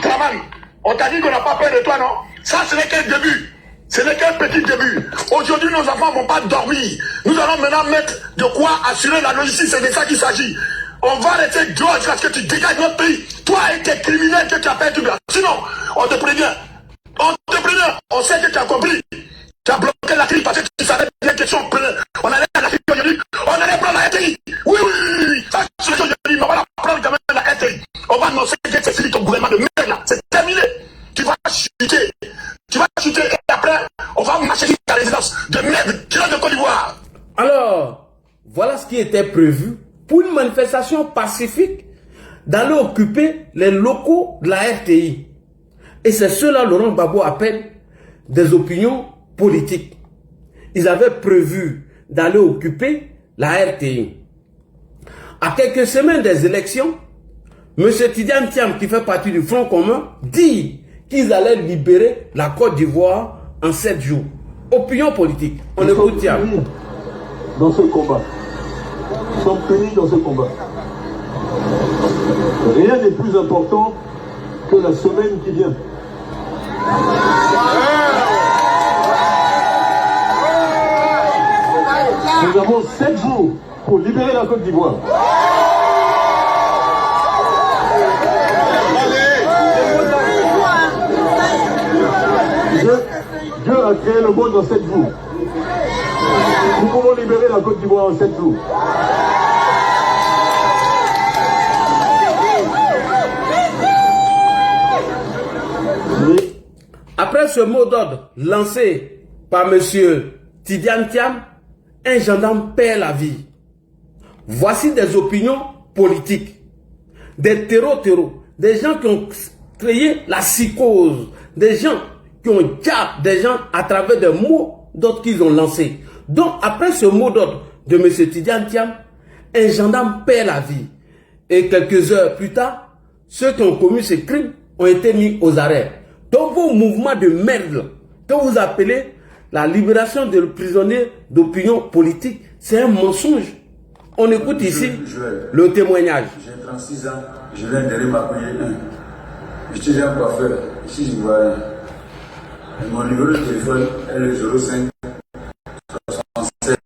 Travail, on t'a dit qu'on n'a pas peur de toi, non? Ça, ce n'est qu'un début. Ce n'est qu'un petit début. Aujourd'hui, nos enfants ne vont pas dormir. Nous allons maintenant mettre de quoi assurer la logistique, c'est de ça qu'il s'agit. On va rester dehors jusqu'à ce que tu dégages notre pays. Toi et tes criminels que tu as perdu. Sinon, on te prévient. On sait que tu as compris. Tu as bloqué la crise parce que tu savais bien que on allait à la crise aujourd'hui. On allait prendre la RTI. Oui. Ça, c'est ce que je dis. Mais on va prendre quand même la RTI. On va annoncer que c'est fini ton gouvernement de merde là. C'est terminé. Tu vas chuter. Et après, on va marcher sur ta résidence de merde. Tu de Côte d'Ivoire. Alors, voilà ce qui était prévu pour une manifestation pacifique d'aller occuper les locaux de la RTI. Et c'est cela Laurent Gbagbo appelle des opinions politiques. Ils avaient prévu d'aller occuper la RTI. À quelques semaines des élections, M. Tidiane Thiam, qui fait partie du Front commun, dit qu'ils allaient libérer la Côte d'Ivoire en 7 jours. Opinion politique. On écoute Thiam. Dans ce combat. Nous sommes unis dans ce combat. Rien n'est plus important que la semaine qui vient. Nous avons 7 jours pour libérer la Côte d'Ivoire. Dieu a créé le monde en 7 jours. Nous pouvons libérer la Côte d'Ivoire en 7 jours. Après ce mot d'ordre lancé par M. Tidiane Thiam, un gendarme perd la vie. Voici des opinions politiques, des terreaux, des gens qui ont créé la psychose, des gens qui ont déjà des gens à travers des mots d'ordre qu'ils ont lancés. Donc après ce mot d'ordre de M. Tidiane Thiam, un gendarme perd la vie. Et quelques heures plus tard, ceux qui ont commis ces crimes ont été mis aux arrêts. Donc vos mouvements de merde que vous appelez la libération des prisonniers d'opinion politique, c'est un mensonge. On écoute ici le témoignage. J'ai 36 ans, je viens de m'appeler un. Je suis un coiffeur, ici je vois rien. Et mon numéro de téléphone est le 05 76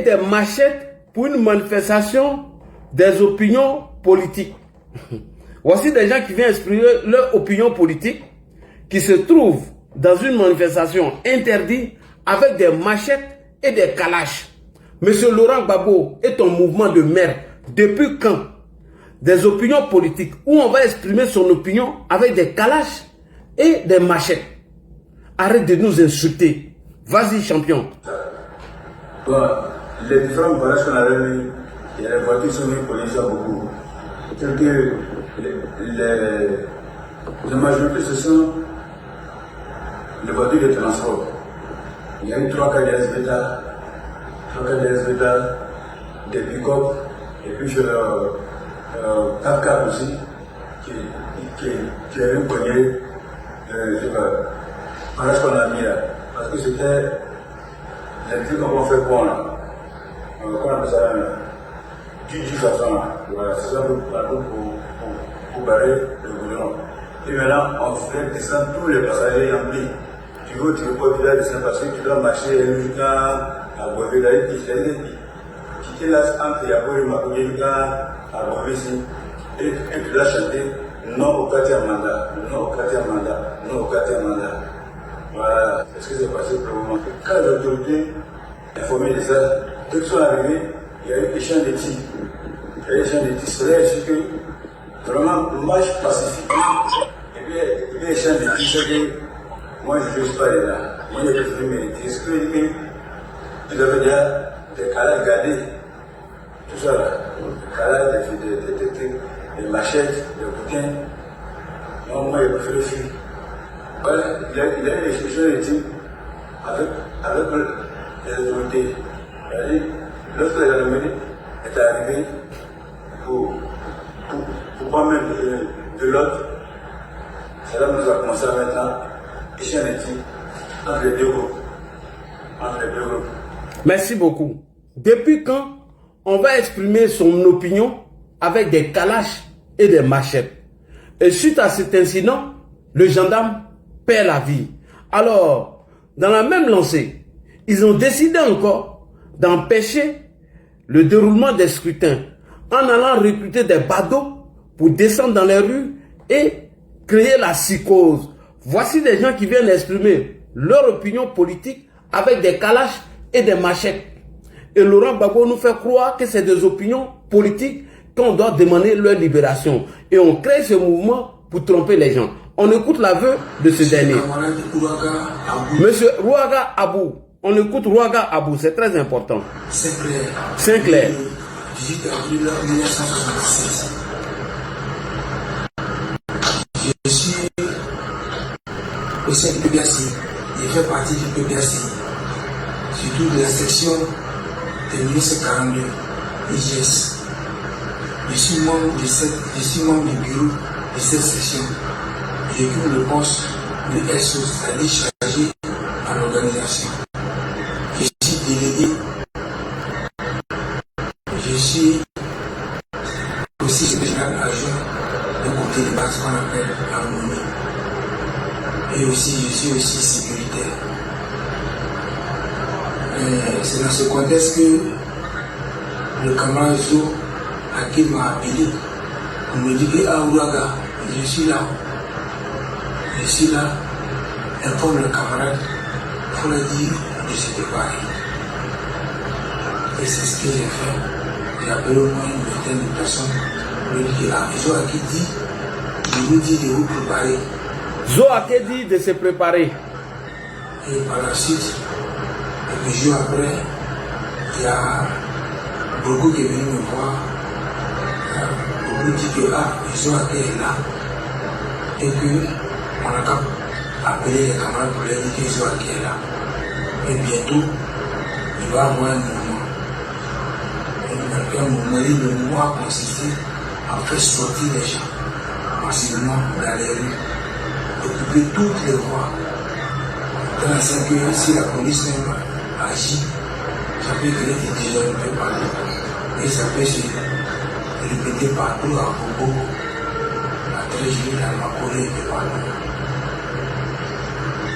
des machettes pour une manifestation des opinions politiques. Voici des gens qui viennent exprimer leur opinion politique, qui se trouvent dans une manifestation interdite avec des machettes et des calaches. Monsieur Laurent Gbagbo est un mouvement de merde. Depuis quand des opinions politiques où on va exprimer son opinion avec des calaches et des machettes? Arrête de nous insulter. Vas-y, champion. Bon, les différents barrages qu'on avait mis, les voitures sont mises pour les gens beaucoup. Telles que la majorité, ce sont les voitures de transport. Il y a eu 3 cas de SVTA, des pick-up, et puis 4 aussi, qui avaient cogné le barrage qu'on a mis là. Parce que c'était les trucs qu'on fait bon là. Qu'on appelle ça du façon là. Voilà, c'est ça pour barrer le goudron. Et maintenant, on fait descendre tous les passagers remplis. Tu veux pas descendre parce que tu dois marcher jusqu'à Boisville, là, quitter là entre Yabo et Makoye, à Boisville ici, et tu dois chanter non au quartier mandat, non au quartier mandat, non au quartier mandat. Voilà, c'est ce qui s'est passé pour le moment. Quand les autorités informées de ça, dès qu'ils sont arrivés, il y a eu des champs de tirs. C'est-à-dire que vraiment, marche pacifique. Et puis, les champs de tirs, c'est que moi, je ne suis pas là. Moi, je préfère mériter. Ce que je dis, tu devais déjà des calages gardés. Tout ça là. Des calages, des machettes, des bouquins. Non, moi, je préfère fuir. Voilà, il a eu des choses de type avec les autorités. Lorsque la gendarmerie est arrivée pour pas mettre de l'ordre, cela nous a commencé à maintenant échanger des types entre les deux groupes. Merci beaucoup. Depuis quand on va exprimer son opinion avec des calaches et des machettes? Et suite à cet incident, le gendarme perd la vie. Alors, dans la même lancée, ils ont décidé encore d'empêcher le déroulement des scrutins en allant recruter des badauds pour descendre dans les rues et créer la psychose. Voici des gens qui viennent exprimer leur opinion politique avec des calaches et des machettes. Et Laurent Gbagbo nous fait croire que c'est des opinions politiques qu'on doit demander leur libération. Et on crée ce mouvement pour tromper les gens. On écoute l'aveu de ce dernier. Monsieur Rouaga Abou. On écoute Rouaga Abou, c'est très important. C'est clair. 18 avril 1976. Je suis au sein du PPAC. Je fais partie du PPAC. Surtout de la section de 1942, IGS. Je suis membre du bureau de cette section. J'occupe le poste de SO, c'est-à-dire chargé à l'organisation. Je suis délégué. Je suis aussi général adjoint de côté de base qu'on appelle harmonie. Et aussi, je suis aussi sécuritaire. C'est dans ce contexte que le camarade Zo qui m'a appelé pour me dire que Rouaga, je suis là, informe le camarade, il faut le dire de se préparer. Et c'est ce que j'ai fait. J'ai appelé au moins une vingtaine de personnes pour lui dire que Zo qui dit, je vous dis de vous préparer. Zo qui dit de se préparer. Et par la suite, quelques jours après, il y a beaucoup qui est venu me voir. Beaucoup dit que Zo qui est là. Et qu'on a appelé les camarades pour leur dire que Zo qui est là. Et bientôt, il va avoir un mouvement. Le mouvement a consisté à faire sortir les gens massivement dans les rues, occuper toutes les voies. Dans la scène que si la police même agit, ça peut créer des désordres un peu partout. Et ça peut se répéter partout à Bobo, à Tréjouille, à Makoré, et partout.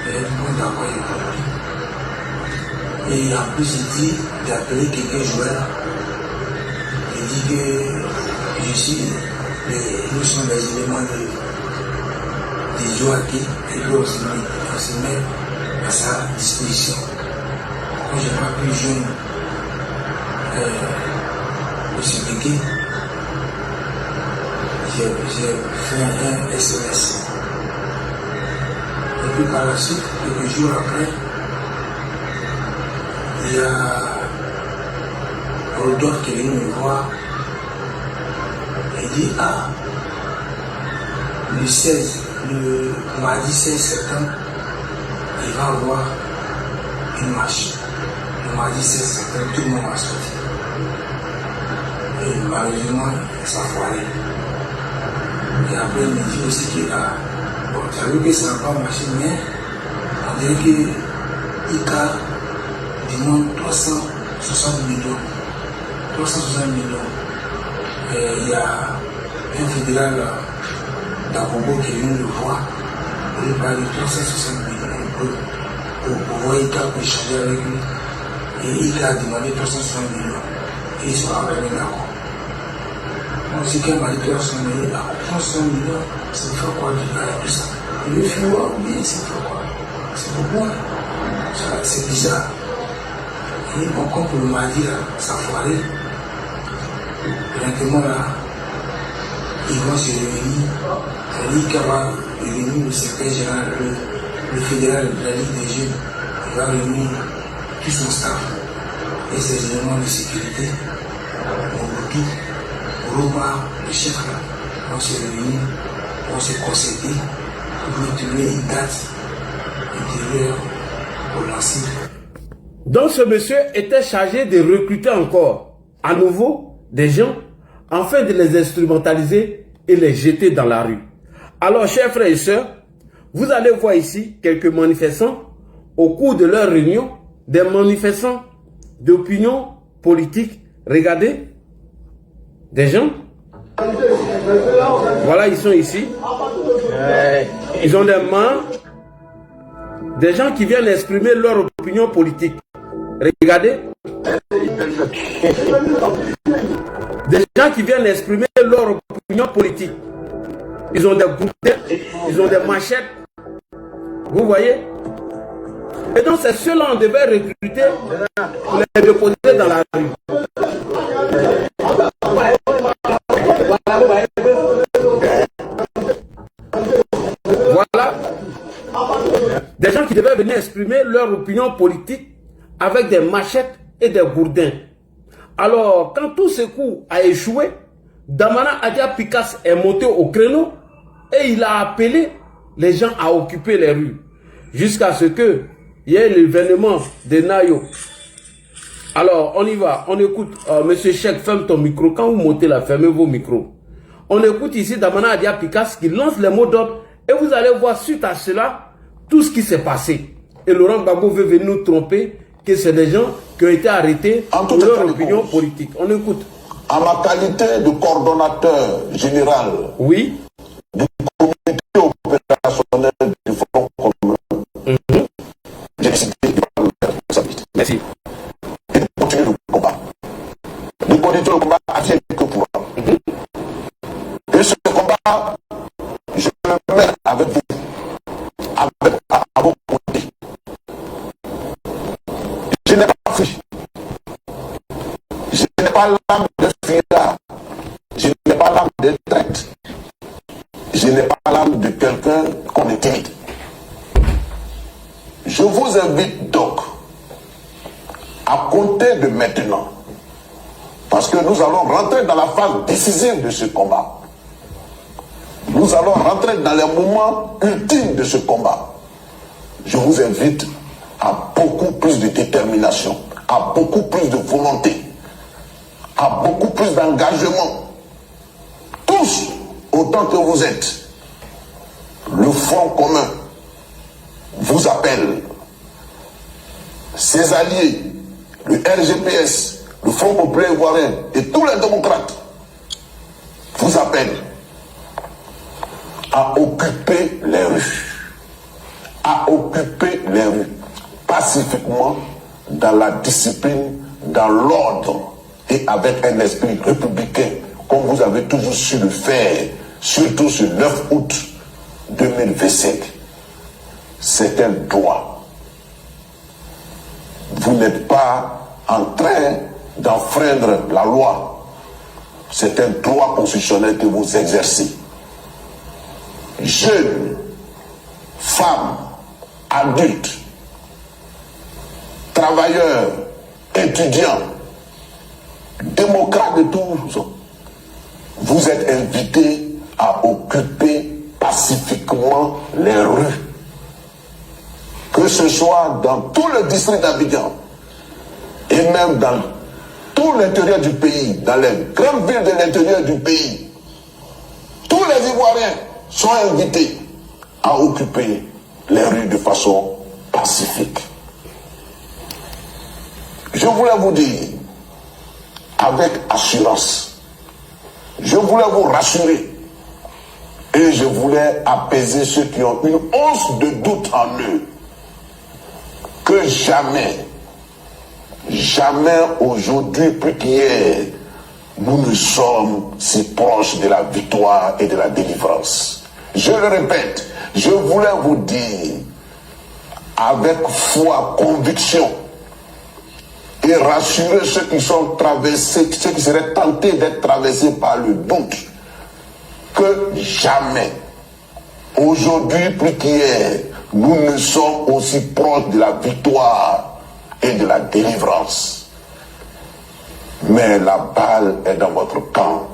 Et tout le monde d'accord avec lui. Et en plus, il dit d'appeler quelqu'un joueur. Il dit que nous sommes les éléments des joueurs qui on se met à sa disposition. Quand je n'ai pas pu joindre le syndicat, j'ai fait un SMS. Et puis par la suite, quelques jours après, il y a Rodolphe qui est venu me voir et dit le mardi 16 septembre, il va avoir une marche. Le mardi 16 septembre, tout le monde va sortir. Et malheureusement, ça a foiré. Et après, il me dit aussi que bon, tu as vu que ça n'a pas marché, mais on dirait que ICA demande 360 millions. 360 millions. Et il y a un fédéral d'Abobo qui est venu le voir pour lui parler de 360 millions pour voir ICA pour échanger avec lui. Et ICA a demandé 360 millions. Et ils sont arrivés d'accord. Moi aussi, quand il m'a dit 360 millions, 360 millions, c'est faire quoi tout ça. Il me fait voir, bien, c'est faire quoi. C'est pour moi. C'est bizarre. Et bon, comme pour le mardi, là, ça foirait. Directement là, ils vont se réunir. C'est-à-dire qu'il va réunir le secrétaire général, le fédéral de la Ligue des Jeunes. Il va réunir tout son staff et ses éléments de sécurité. Mobutu, Roma, le chef là, vont se réunir, vont se concéder pour trouver une date intérieure pour lancer. Donc ce monsieur était chargé de recruter encore à nouveau des gens afin de les instrumentaliser et les jeter dans la rue. Alors chers frères et sœurs, vous allez voir ici quelques manifestants au cours de leur réunion, des manifestants d'opinion politique. Regardez, des gens, voilà, ils sont ici, ils ont des mains, des gens qui viennent exprimer leur opinion politique. Regardez, des gens qui viennent exprimer leur opinion politique. Ils ont des gouttières, ils ont des machettes. Vous voyez? Et donc c'est ceux-là qu'on devait recruter pour les déposer dans la rue. Voilà. Des gens qui devaient venir exprimer leur opinion politique avec des machettes et des gourdins. Alors, quand tout ce coup a échoué, Damana Adia Pikas est monté au créneau et il a appelé les gens à occuper les rues. Jusqu'à ce que il y ait l'événement de Nayo. Alors, on y va. On écoute. Monsieur Cheikh, ferme ton micro. Quand vous montez là, fermez vos micros. On écoute ici Damana Adia Pikas qui lance les mots d'ordre et vous allez voir suite à cela tout ce qui s'est passé. Et Laurent Gbagbo veut venir nous tromper que c'est des gens qui ont été arrêtés pour leur opinion politique. On écoute. En ma qualité de coordonnateur général du comité opérationnel du Front commun, j'ai décidé de prendre la responsabilité. Merci. Et de continuer le combat. Nous continuons le combat à faire que pour. Et ce combat, je le mets avec vous, à vos côtés. Je n'ai pas fui. Je n'ai pas l'âme de fuyard. Je n'ai pas l'âme de traite. Je n'ai pas l'âme de quelqu'un qu'on est timide. Je vous invite donc à compter de maintenant, parce que nous allons rentrer dans la phase décisive de ce combat. Nous allons rentrer dans les moments ultimes de ce combat. Je vous invite à beaucoup plus de détermination, à beaucoup plus de volonté, à beaucoup plus d'engagement. Tous, autant que vous êtes, le Front commun vous appelle. Ses alliés, le RGPS, le Front populaire ivoirien et tous les démocrates vous appellent à occuper les rues. À occuper les rues pacifiquement, dans la discipline, dans l'ordre et avec un esprit républicain, comme vous avez toujours su le faire, surtout ce 9 août 2025. C'est un droit. Vous n'êtes pas en train d'enfreindre la loi. C'est un droit constitutionnel que vous exercez. Jeunes, femmes, adultes, travailleurs, étudiants, démocrates de tous, vous êtes invités à occuper pacifiquement les rues. Que ce soit dans tout le district d'Abidjan et même dans tout l'intérieur du pays, dans les grandes villes de l'intérieur du pays, tous les Ivoiriens sont invités à occuper les rues de façon pacifique. Je voulais vous dire, avec assurance, je voulais vous rassurer et je voulais apaiser ceux qui ont une once de doute en eux, que jamais, jamais aujourd'hui plus qu'hier, nous ne sommes si proches de la victoire et de la délivrance. Je le répète, je voulais vous dire, avec foi, conviction, et rassurer ceux qui sont traversés, ceux qui seraient tentés d'être traversés par le doute, que jamais, aujourd'hui plus qu'hier, nous ne sommes aussi proches de la victoire et de la délivrance. Mais la balle est dans votre camp.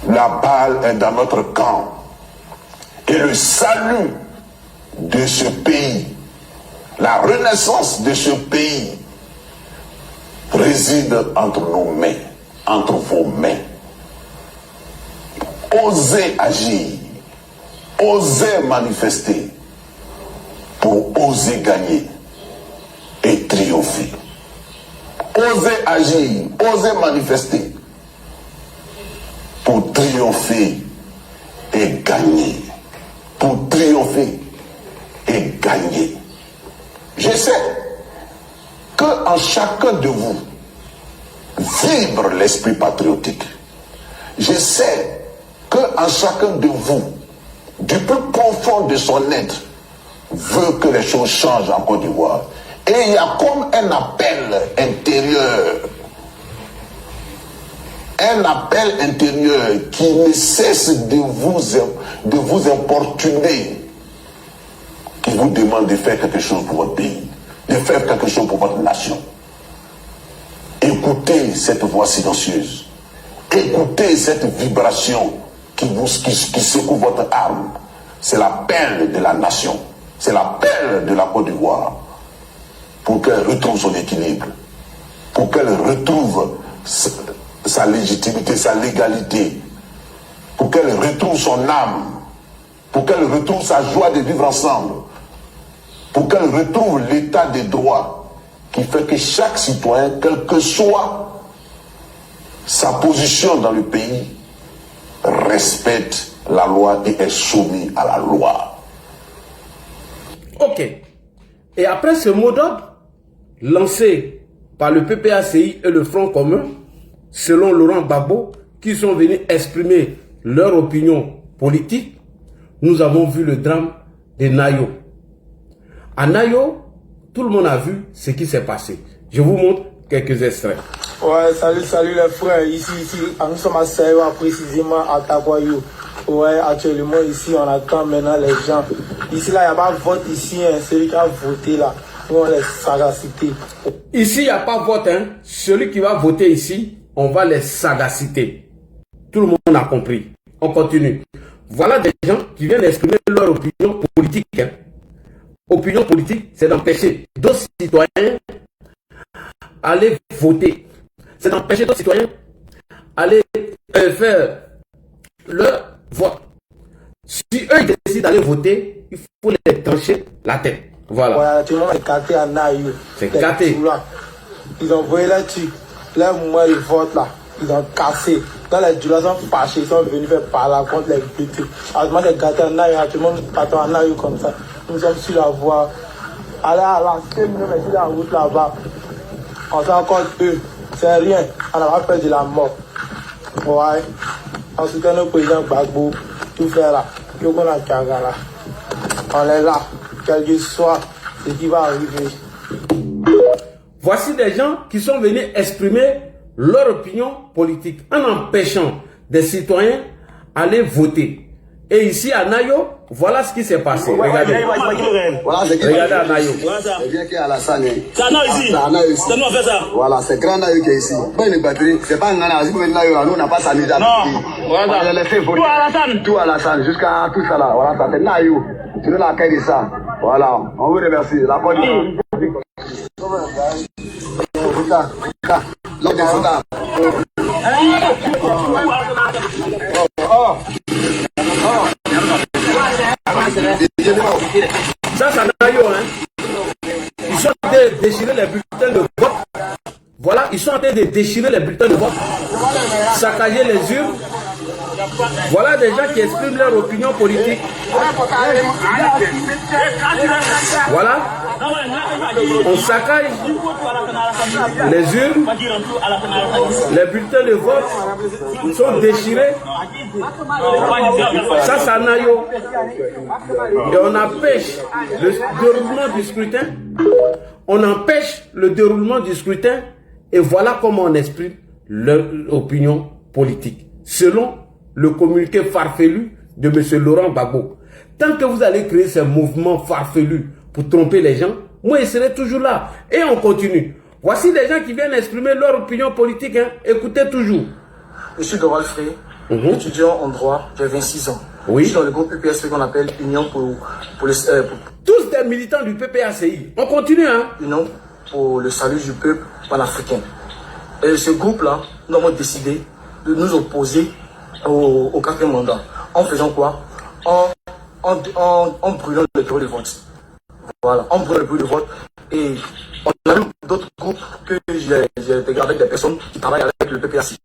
La balle est dans notre camp. Et le salut de ce pays, la renaissance de ce pays, réside entre nos mains, entre vos mains. Osez agir, osez manifester pour oser gagner et triompher. Osez agir, osez manifester pour triompher et gagner. Pour triompher et gagner. Je sais qu'en chacun de vous vibre l'esprit patriotique. Je sais qu'en chacun de vous, du plus profond de son être, veut que les choses changent en Côte d'Ivoire. Et il y a comme un appel intérieur. Un appel intérieur qui ne cesse de vous importuner, qui vous demande de faire quelque chose pour votre pays, de faire quelque chose pour votre nation. Écoutez cette voix silencieuse. Écoutez cette vibration qui secoue votre âme. C'est l'appel de la nation. C'est l'appel de la Côte d'Ivoire pour qu'elle retrouve son équilibre, pour qu'elle retrouve sa légitimité, sa légalité, pour qu'elle retrouve son âme, pour qu'elle retrouve sa joie de vivre ensemble, pour qu'elle retrouve l'état des droits qui fait que chaque citoyen, quelle que soit sa position dans le pays, respecte la loi et est soumis à la loi. Ok. Et après ce mot d'ordre, lancé par le PPACI et le Front commun, selon Laurent Gbagbo, qui sont venus exprimer leur opinion politique, nous avons vu le drame de Nayo. À Nayo, tout le monde a vu ce qui s'est passé. Je vous montre quelques extraits. Ouais, salut les frères. Ici, nous sommes à Saïwa, précisément à Taboyou. Ouais, actuellement, ici, on attend maintenant les gens. Ici, là, il n'y a pas de vote ici, hein. Celui qui a voté, là, on les sagaciter. Ici, il n'y a pas de vote, hein. Celui qui va voter ici, on va les sagaciter. Tout le monde a compris. On continue. Voilà des gens qui viennent exprimer leur opinion politique, hein. Opinion politique, c'est d'empêcher d'autres citoyens d'aller voter. C'est d'empêcher d'autres citoyens d'aller faire leur vote. Si eux ils décident d'aller voter, il faut les trancher la tête. Voilà. Voilà, tout le monde est gâté à Naïo. C'est gâté. Ils ont envoyé là dessus. Là, moi, ils votent là. Ils ont cassé. Dans les djoulas sont fâchés. Ils sont venus faire parler contre les victimes. Alors, moi, c'est gâté à Naïo. Tout le monde attend à Naïo comme ça. Nous sommes sur la voie. aller à l'ancienne, mais sur la route là-bas. On s'en compte eux, c'est rien, on n'a pas fait de la mort. Ouais, en soutien le président Gbagbo, tout faire là, on est là, quel que soit ce qui va arriver. Voici des gens qui sont venus exprimer leur opinion politique en empêchant des citoyens d'aller voter. Et ici à Nayo, voilà ce qui s'est passé. Regardez. Regardez à Nayo. C'est bien qu'il y a Alassane. C'est à Nayo ici. C'est nous fait ça. Voilà, c'est grand Nayo qui est ici. Ben une batterie, c'est pas un Ghana. Si vous venez Nayo, nous on n'a pas ça déjà. Non. Voilà, les fait voter. Tout Alassane. Tout Alassane, jusqu'à tout ça là. Voilà, ça c'est Nayo. Tu nous la caille de ça. Voilà, on vous remercie. La bonne Ça, ça n'a eu, hein. Ils sont en train de déchirer les bulletins de vote. Voilà, ils sont en train de déchirer les bulletins de vote, saccager les urnes. Voilà des gens qui expriment leur opinion politique. Voilà, on saccage les urnes, les bulletins de vote sont déchirés. Ça, ça n'a eu. Et on empêche le déroulement du scrutin. On empêche le déroulement du scrutin. Et voilà comment on exprime leur opinion politique. Selon le communiqué farfelu de M. Laurent Gbagbo. Tant que vous allez créer ces mouvements farfelus pour tromper les gens, moi je serai toujours là. Et on continue. Voici des gens qui viennent exprimer leur opinion politique. Hein. Écoutez toujours. Je suis Doral Frey, étudiant en droit, j'ai 26 ans. Oui. Je suis dans le groupe PPACI qu'on appelle Union pour le... Tous des militants du PPACI. On continue. Hein. Union pour le salut du peuple panafricain. Et ce groupe-là, nous avons décidé de nous opposer au 4e mandat. En faisant quoi? En brûlant le bureau de vote. Voilà, en brûlant le bureau de vote. Et on a eu d'autres groupes que j'ai intégrés avec des personnes qui travaillent avec le PPACI.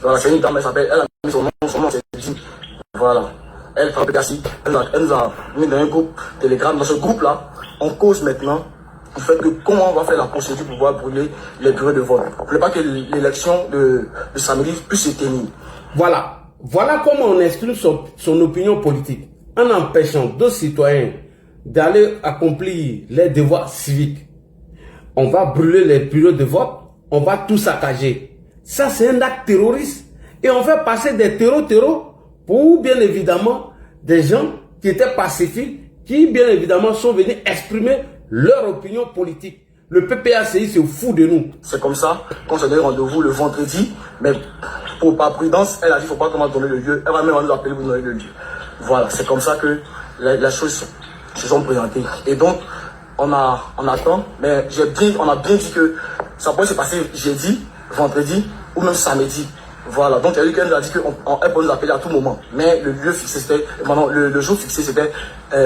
Voilà, c'est une dame, elle a mis son nom, c'est dit. Voilà, elle travaille avec le PPACI. Elle nous a mis dans un groupe Telegram. Dans ce groupe-là, on cause maintenant du fait que comment on va faire la procédure pour pouvoir brûler les bureaux de vote. On ne voulait pas que l'élection de samedi puisse se tenir. Voilà. Voilà comment on exprime son opinion politique. En empêchant d'autres citoyens d'aller accomplir les devoirs civiques. On va brûler les bureaux de vote. On va tout saccager. Ça, c'est un acte terroriste. Et on fait passer des terreaux pour, bien évidemment, des gens qui étaient pacifiques, qui, bien évidemment, sont venus exprimer leur opinion politique. Le PPACI se fout de nous. C'est comme ça qu'on se donne rendez-vous le vendredi, mais par prudence, elle a dit qu'il ne faut pas comment donner le lieu. Elle va même nous appeler pour donner le lieu. Voilà, c'est comme ça que les choses se sont présentées. Et donc, on attend, mais on a bien dit que ça pourrait se passer jeudi, vendredi ou même samedi. Voilà, donc elle nous a dit qu'elle peut nous appeler à tout moment. Mais le lieu fixé, c'était, maintenant, le jour fixé, c'était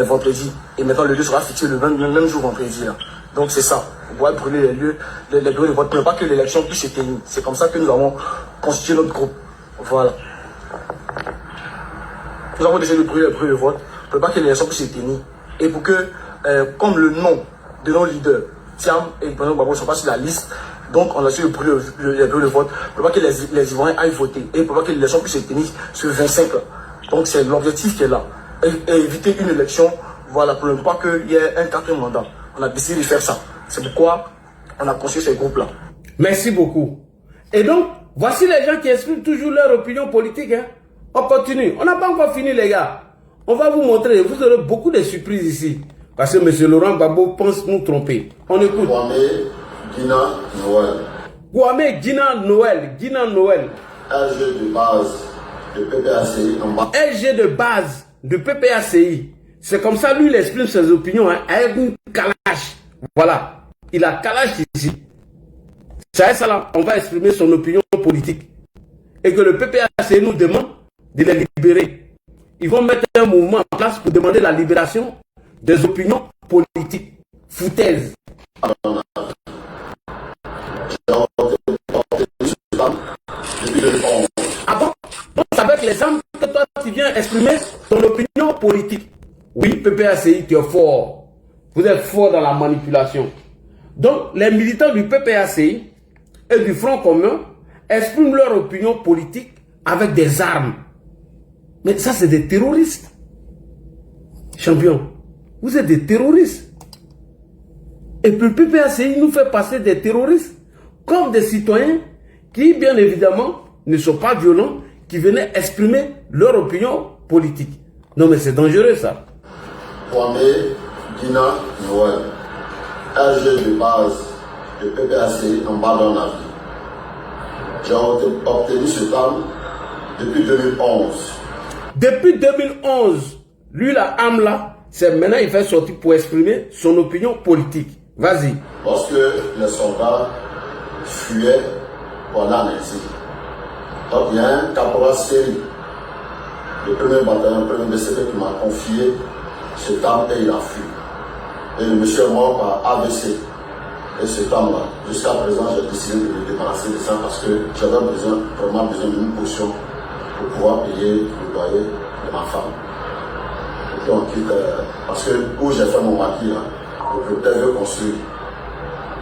vendredi. Et maintenant, le lieu sera fixé le même jour vendredi. Là. Donc c'est ça, on doit brûler les lieux, les bureaux de vote, mais pas que l'élection puisse se tenir. C'est comme ça que nous avons constitué notre groupe. Voilà. Nous avons décidé de brûler les bureaux de vote, pour pas que l'élection puisse se tenir. Et pour que, comme le nom de nos leaders, Thiam et Bruno Gbagbo ne sont pas sur la liste, donc on a décidé de brûler les bureaux de vote, pour pas que les Ivoiriens aillent voter, et pour pas que l'élection puisse se tenir sur 25 ans. Donc c'est l'objectif qui est là. Et éviter une élection, voilà, pour ne pas qu'il y ait un 4e mandat. On a décidé de faire ça. C'est pourquoi on a construit ces groupes-là. Merci beaucoup. Et donc, voici les gens qui expriment toujours leur opinion politique. Hein. On continue. On n'a pas encore fini, les gars. On va vous montrer. Vous aurez beaucoup de surprises ici. Parce que M. Laurent Gbagbo pense nous tromper. On écoute. Kwame Gina Noël. Kwame Gina Noël. Gina Noël. LG de base de PPACI. LG de base de PPACI. C'est comme ça, lui, il exprime ses opinions hein, avec une calache. Voilà. Il a calache ici. C'est ça là, on va exprimer son opinion politique. Et que le PPACI nous demande de les libérer. Ils vont mettre un mouvement en place pour demander la libération des opinions politiques foutaises. Ah bon? Donc, avec les armes que toi, tu viens exprimer ton opinion politique. Oui, PPACI, tu es fort. Vous êtes fort dans la manipulation. Donc, les militants du PPACI et du Front commun expriment leur opinion politique avec des armes. Mais ça, c'est des terroristes. Champion, vous êtes des terroristes. Et puis le PPACI nous fait passer des terroristes comme des citoyens qui, bien évidemment, ne sont pas violents, qui venaient exprimer leur opinion politique. Non, mais c'est dangereux, ça. Kwame Dina Noël, AG de base de PPACI en bas dans la vie. J'ai obtenu ce terme depuis 2011. Depuis 2011, lui, la âme là, c'est maintenant il fait sortir pour exprimer son opinion politique. Vas-y. Lorsque les soldats fuyaient pour aller en exil, donc il y a un caporal série, le premier bataillon, le premier BCP qui m'a confié cet arme et il a fui. Et le monsieur est mort par AVC. Et cet arme-là, jusqu'à présent, j'ai décidé de me débarrasser de ça parce que j'avais vraiment besoin d'une potion pour pouvoir payer le loyer de ma femme. Et donc, parce que où j'ai fait mon maquis, là, le propriétaire veut construire.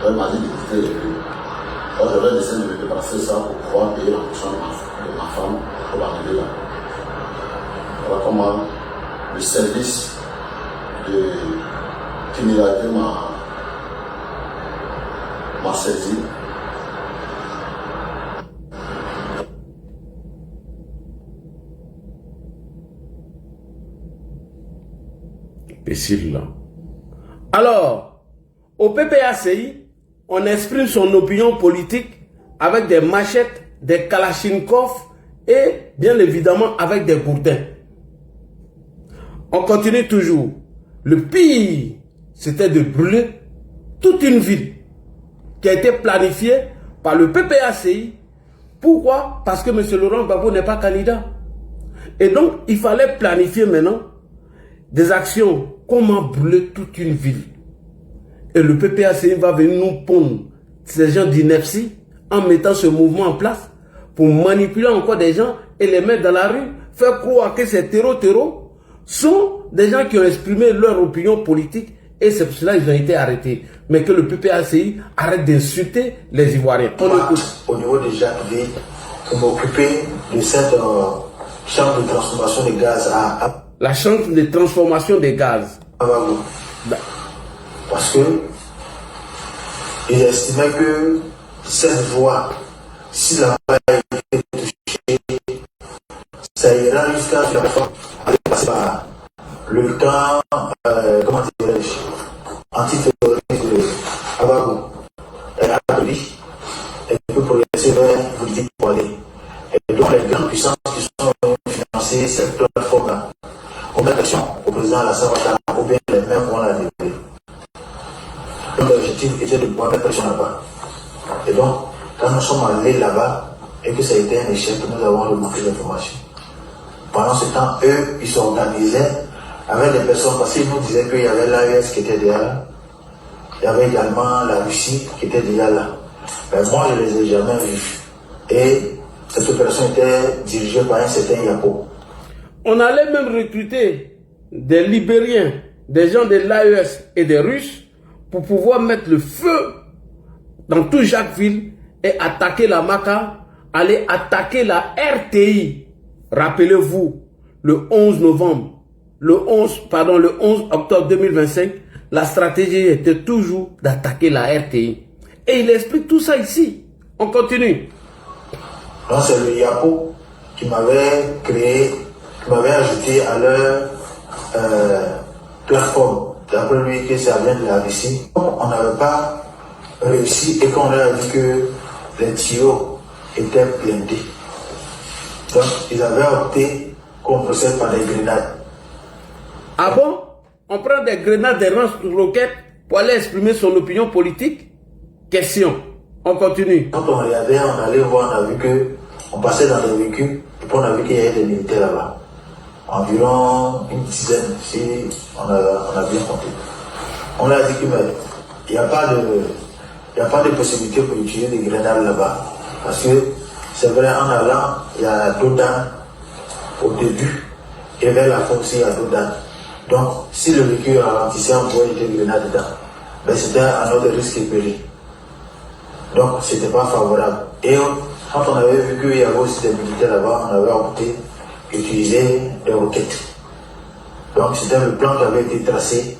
Donc, il m'a dit de quitter les lieux. Donc, j'avais décidé de me débarrasser de ça pour pouvoir payer la potion de ma femme pour l'arriver là. Voilà comment le service de criminalité m'a saisi. Imbécile là. Alors, au PPACI, on exprime son opinion politique avec des machettes, des kalachnikovs et bien évidemment avec des gourdins. On continue toujours. Le pire, c'était de brûler toute une ville qui a été planifiée par le PPACI. Pourquoi? Parce que M. Laurent Gbagbo n'est pas candidat. Et donc, il fallait planifier maintenant des actions. Comment brûler toute une ville? Et le PPACI va venir nous pondre ces gens d'ineptie en mettant ce mouvement en place pour manipuler encore des gens et les mettre dans la rue, faire croire que ces terreaux sont des gens qui ont exprimé leur opinion politique et c'est pour cela qu'ils ont été arrêtés. Mais que le PPACI arrête d'insulter les Ivoiriens. Au niveau des gens pour m'occuper de cette chambre de transformation des gaz à la chambre de transformation des gaz. Parce que ils estimaient que cette voie, si la voie est touchée, ça ira jusqu'à la fin. Passer par le camp, comment dirais-je, antiterroriste de Abago, et peut progresser vers Boudi pour aller. Et donc les grandes puissances qui sont financées cette plateforme-là, on met l'action au président Alassane Ouattara ou bien les mêmes vont la développer. Donc l'objectif était de pouvoir mettre l'action là-bas. Et donc, quand nous sommes allés là-bas et que ça a été un échec, nous avons remonté l'information. Pendant ce temps, eux, ils s'organisaient avec des personnes, parce qu'ils nous disaient qu'il y avait l'AES qui était derrière, il y avait également la Russie qui était déjà là. Mais moi, je ne les ai jamais vus. Et cette opération était dirigée par un certain Yapo. On allait même recruter des Libériens, des gens de l'AES et des Russes pour pouvoir mettre le feu dans tout Jacquesville et attaquer la MACA, aller attaquer la RTI. Rappelez-vous, le 11 octobre 2025, la stratégie était toujours d'attaquer la RTI. Et il explique tout ça ici. On continue. Donc c'est le Yapo qui m'avait créé, qui m'avait ajouté à leur plateforme. D'après lui, que ça vient de la Russie. On n'avait pas réussi et qu'on a dit que les tuyaux étaient blindés. Donc, ils avaient opté qu'on procède par des grenades. Ah bon? On prend des grenades, des lance-roquettes pour aller exprimer son opinion politique? Question. On continue. Quand on regardait, on allait voir, on a vu que on passait dans des véhicules et puis on a vu qu'il y avait des militaires là-bas. Environ une dizaine, si on a bien compté. On a dit que il n'y a pas de possibilité pour utiliser des grenades là-bas. Parce que c'est vrai, en allant, il y a Dodan au début, et vers la fin aussi, il y a Dodan. Donc, si le véhicule ralentissait, on pouvait jeter une grenade dedans. Ben, c'était à notre risque et péril. Donc, c'était pas favorable. Et quand on avait vu qu'il y avait aussi des militaires là-bas, on avait opté d'utiliser des roquettes. Donc, c'était le plan qui avait été tracé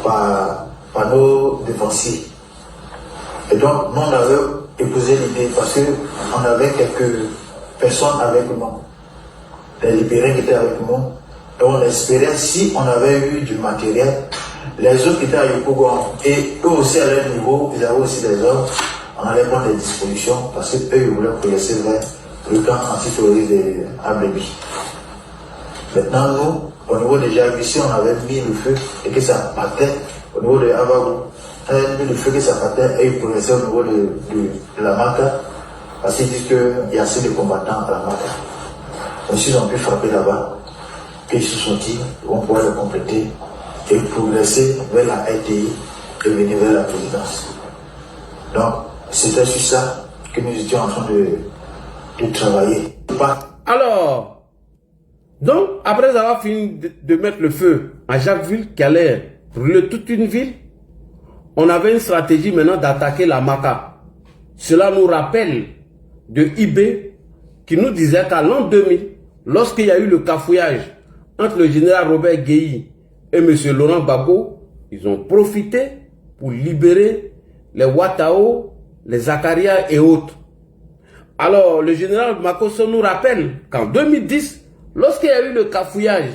par nos défensiers. Et donc, nous, on avait épousé l'idée parce qu'on avait quelques personnes avec nous, les libérés qui étaient avec nous, et on espérait, si on avait eu du matériel, les autres qui étaient à Yopougon, et eux aussi à leur niveau, ils avaient aussi des hommes, on allait prendre des dispositions parce qu'eux, ils voulaient progresser vers le camp antiterroriste d'Ablébi. Maintenant, nous, au niveau de Javissi, on avait mis le feu et que ça partait au niveau de Avagou. On avait mis le feu que ça partait et ils progressaient au niveau de la Maka parce qu'ils disent qu'il y a assez de combattants à la Maka. Donc, ils ont pu frapper là-bas, qu'ils se sont dit, on pourrait le compléter et progresser vers la RTI et venir vers la présidence. Donc, c'était sur ça que nous étions en train de travailler. Alors, donc, après avoir fini de mettre le feu à Jacquesville, qui allait brûler toute une ville, on avait une stratégie maintenant d'attaquer la Maka. Cela nous rappelle de IB qui nous disait qu'à l'an 2000, lorsqu'il y a eu le cafouillage entre le général Robert Guéhi et M. Laurent Gbagbo, ils ont profité pour libérer les Ouattao, les Zakaria et autres. Alors, le général Makosso nous rappelle qu'en 2010, lorsqu'il y a eu le cafouillage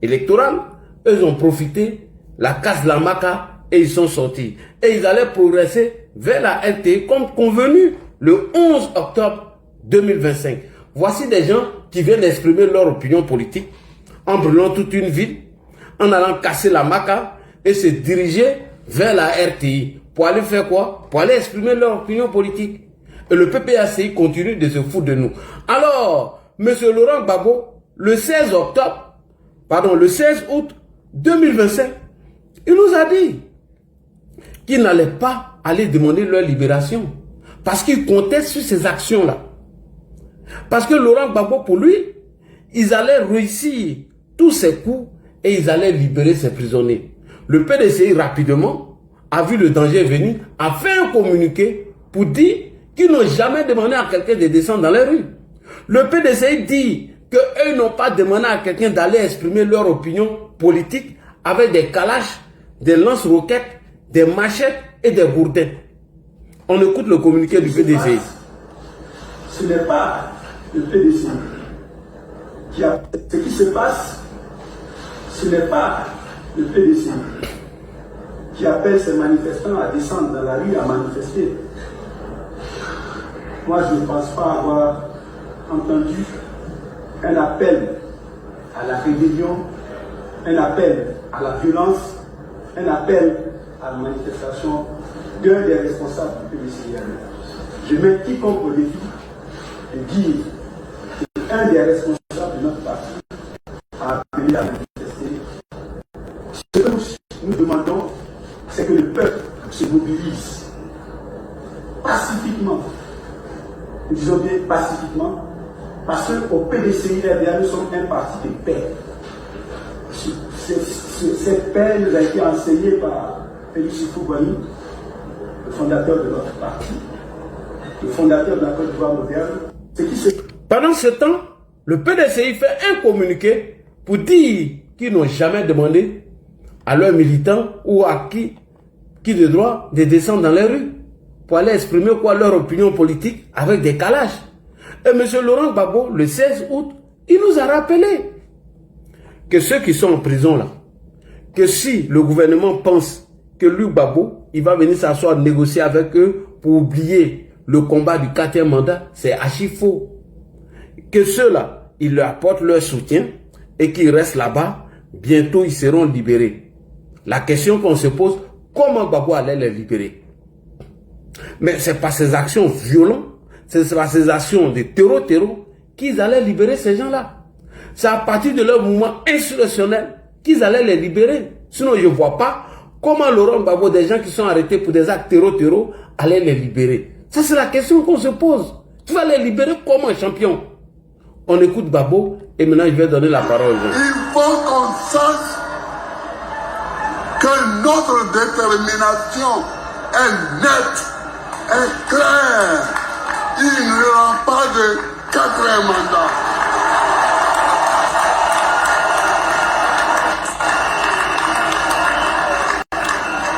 électoral, eux ont profité, la casse de la Maka, et ils sont sortis. Et ils allaient progresser vers la RT comme convenu le 11 octobre 2025. Voici des gens qui viennent exprimer leur opinion politique en brûlant toute une ville, en allant casser la Maka et se diriger vers la RTI. Pour aller faire quoi? Pour aller exprimer leur opinion politique. Et le PPACI continue de se foutre de nous. Alors, M. Laurent Gbagbo, le 16 août 2025, il nous a dit qu'il n'allait pas aller demander leur libération. Parce qu'il comptait sur ces actions-là. Parce que Laurent Gbagbo, pour lui, ils allaient réussir tous ses coups et ils allaient libérer ses prisonniers. Le PDCI, rapidement, a vu le danger venir, a fait un communiqué pour dire qu'ils n'ont jamais demandé à quelqu'un de descendre dans les rues. Le PDCI dit qu'eux n'ont pas demandé à quelqu'un d'aller exprimer leur opinion politique avec des calaches, des lance-roquettes, des machettes et des gourdins. On écoute le communiqué du PDCI. Ce n'est pas le PDCI qui a... Ce qui se passe, ce n'est pas le PDCI qui appelle ses manifestants à descendre dans la rue à manifester. Moi, je ne pense pas avoir entendu un appel à la rébellion, un appel à la violence, un appel à la manifestation d'un des responsables du PDCI. Je mets quiconque au défi de dire qu'un des responsables de notre parti a appelé à manifester. Ce que nous demandons, c'est que le peuple se mobilise pacifiquement. Nous disons bien pacifiquement, parce qu'au PDCI, nous sommes un parti de paix. Cette paix nous a été enseignée par Félix Houphouët-Boigny, le fondateur de notre parti, le fondateur de la Côte d'Ivoire moderne. Pendant ce temps, le PDCI fait un communiqué pour dire qu'ils n'ont jamais demandé à leurs militants ou à qui de droit de descendre dans les rues pour aller exprimer leur opinion politique avec des calages. Et M. Laurent Gbagbo, le 16 août, il nous a rappelé que ceux qui sont en prison là, que si le gouvernement pense que lui, Gbagbo, il va venir s'asseoir négocier avec eux pour oublier le combat du 4e mandat, c'est archi faux. Que ceux-là, ils leur apportent leur soutien et qu'ils restent là-bas, bientôt ils seront libérés. La question qu'on se pose, comment Gbagbo allait les libérer? Mais c'est par ces actions violentes, c'est par ces actions de terreau qu'ils allaient libérer ces gens-là. C'est à partir de leur mouvement insurrectionnel qu'ils allaient les libérer. Sinon, je ne vois pas comment Laurent Gbagbo, des gens qui sont arrêtés pour des actes terreau, allaient les libérer. Ça, c'est la question qu'on se pose. Tu vas les libérer comme un champion? On écoute Gbagbo et maintenant je vais donner la parole aux gens. Il faut qu'on sache que notre détermination est nette, est claire. Il n'y aura pas de 4e mandat.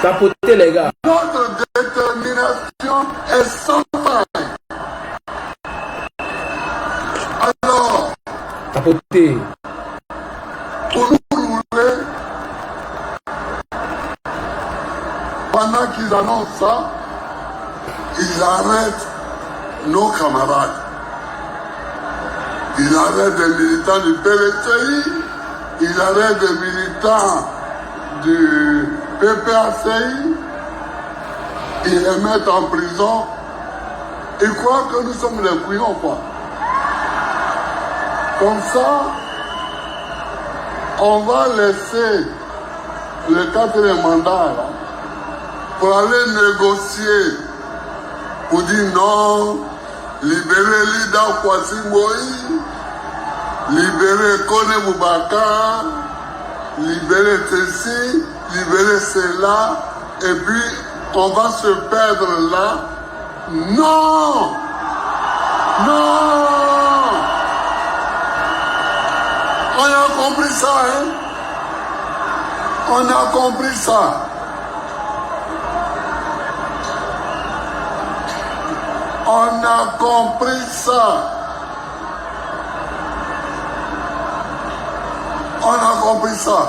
Tapotez les gars. Notre détermination est sans faille. Alors, tapotez. Pour nous rouler, pendant qu'ils annoncent ça, ils arrêtent nos camarades. Ils arrêtent des militants du PLCI, ils arrêtent des militants du PPACI, ils les mettent en prison. Ils croient que nous sommes les couillons, quoi. Comme ça, on va laisser le 4e mandat là, pour aller négocier, pour dire non, libérer Lida Kwasi Moïse, libérer Kone Boubacar, libérer ceci, libérer cela, et puis on va se perdre là. Non! Non! On a compris ça, hein? On a compris ça. On a compris ça. On a compris ça.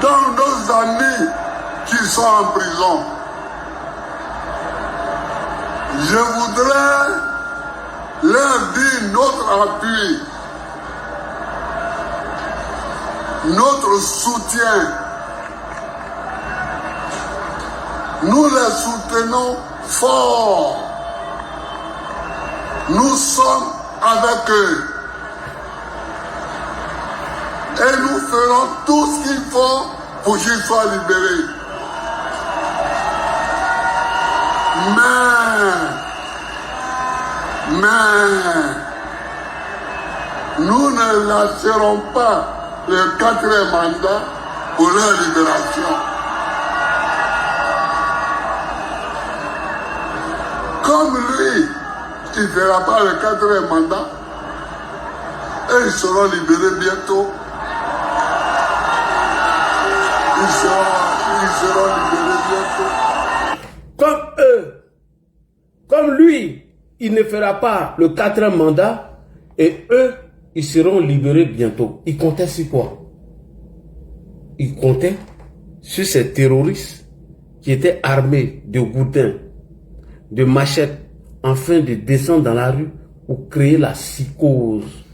Dans nos amis qui sont en prison, je voudrais leur dire notre appui, notre soutien. Nous les soutenons fort. Nous sommes avec eux. Et nous ferons tout ce qu'il faut pour qu'ils soient libérés. Mais, nous ne lâcherons pas le 4e mandat pour leur libération. Comme lui, il ne fera pas le 4e mandat, et ils seront libérés bientôt. Ils seront libérés bientôt. Comme eux, comme lui, il ne fera pas le 4e mandat, et eux, ils seront libérés bientôt. Ils comptaient sur quoi? Ils comptaient sur ces terroristes qui étaient armés de gourdins, de machettes, afin de descendre dans la rue pour créer la psychose.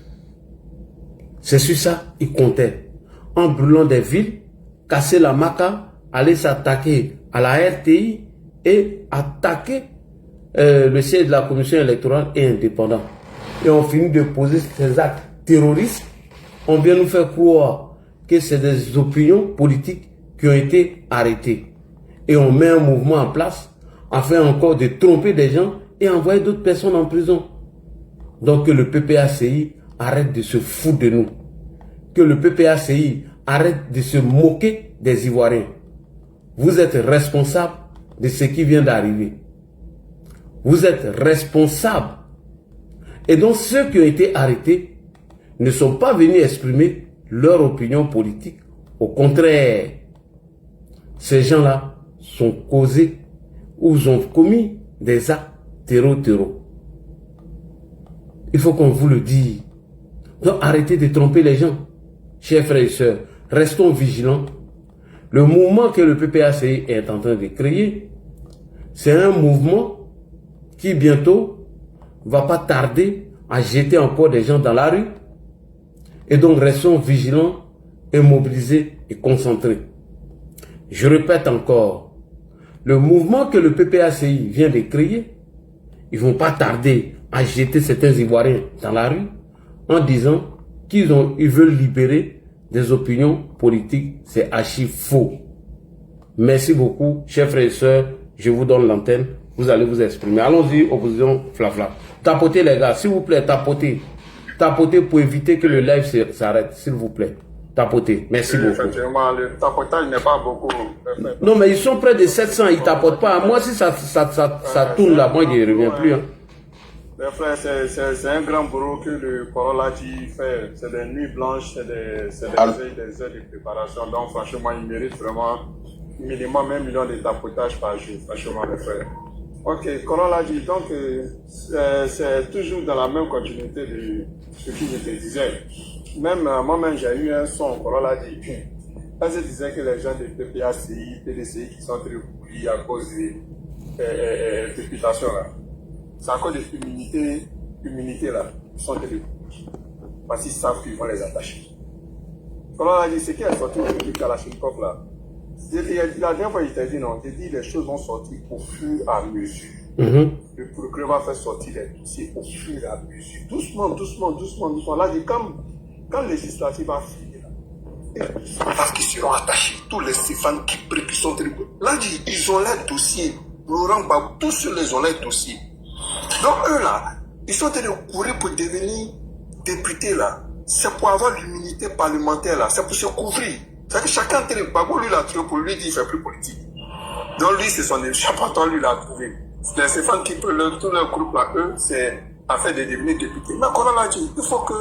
C'est sur ça qu'ils comptaient. En brûlant des villes, casser la Maca, aller s'attaquer à la RTI et attaquer le siège de la commission électorale et indépendante. Et on finit de poser ces actes terroristes. On vient nous faire croire que c'est des opinions politiques qui ont été arrêtées. Et on met un mouvement en place afin encore de tromper des gens et envoyer d'autres personnes en prison. Donc que le PPACI arrête de se foutre de nous. Que le PPACI arrête de se moquer des Ivoiriens. Vous êtes responsable de ce qui vient d'arriver. Vous êtes responsable. Et donc ceux qui ont été arrêtés ne sont pas venus exprimer leur opinion politique. Au contraire, ces gens-là sont causés ou ont commis des actes terreau. Il faut qu'on vous le dise. Donc arrêtez de tromper les gens. Chers frères et sœurs, restons vigilants. Le mouvement que le PPACI est en train de créer, c'est un mouvement qui bientôt va pas tarder à jeter encore des gens dans la rue. Et donc restons vigilants et mobilisés et concentrés. Je répète encore, le mouvement que le PPACI vient de créer, ils vont pas tarder à jeter certains Ivoiriens dans la rue en disant qu'ils veulent libérer des opinions politiques. C'est archi faux. Merci beaucoup, chers frères et sœurs. Je vous donne l'antenne. Vous allez vous exprimer. Allons-y, opposition Flafla. Tapotez les gars, s'il vous plaît, tapotez. Tapotez pour éviter que le live s'arrête, s'il vous plaît. tapoter. Merci beaucoup. Effectivement, le tapotage n'est pas beaucoup. Non, mais ils sont près de 700, ils ne tapotent pas. Moi, si ça tourne là, moi, il ne revient plus. Hein. Mais frère, c'est un grand boulot que le Corolla fait. C'est des nuits blanches, c'est des heures de préparation. Donc, franchement, il mérite vraiment minimum 1 million de tapotage par jour. Franchement, mes frères. Ok, Corolla donc, c'est toujours dans la même continuité de ce que je te disais. Même moi-même, j'ai eu un son, Corolla dit. Quand je disais que les gens de PPACI, PDCI qui sont très pourris à cause des réputations là. C'est à cause de l'immunité là, ils sont très pourris. Parce qu'ils savent qu'ils vont les attacher. Corolla dit, c'est qui a sorti le Kalachnikov là? La dernière fois, je t'ai dit non, j'ai dit les choses vont sortir au fur et à mesure. Le procureur va faire sortir les dossiers au fur et à mesure. Doucement, doucement, doucement, doucement. Là, quand le législatif va finir, parce qu'ils seront attachés, tous les Stéphane qui sont tribunaux. Là, ils ont les dossiers. Laurent Gbagbo, tous ceux-là, ils ont les dossiers. Donc, eux là, ils sont en train de courir pour devenir députés là. C'est pour avoir l'immunité parlementaire là. C'est pour se couvrir. C'est que chacun entre les Gbagbo, lui, l'a trouvé pour lui dire qu'il ne fait plus politique. Donc, lui, c'est son échappatoire, lui, l'a trouvé. Les Stéphane qui peut, tout leur groupe là, eux, c'est afin de devenir député. Mais quand on a dit, il faut que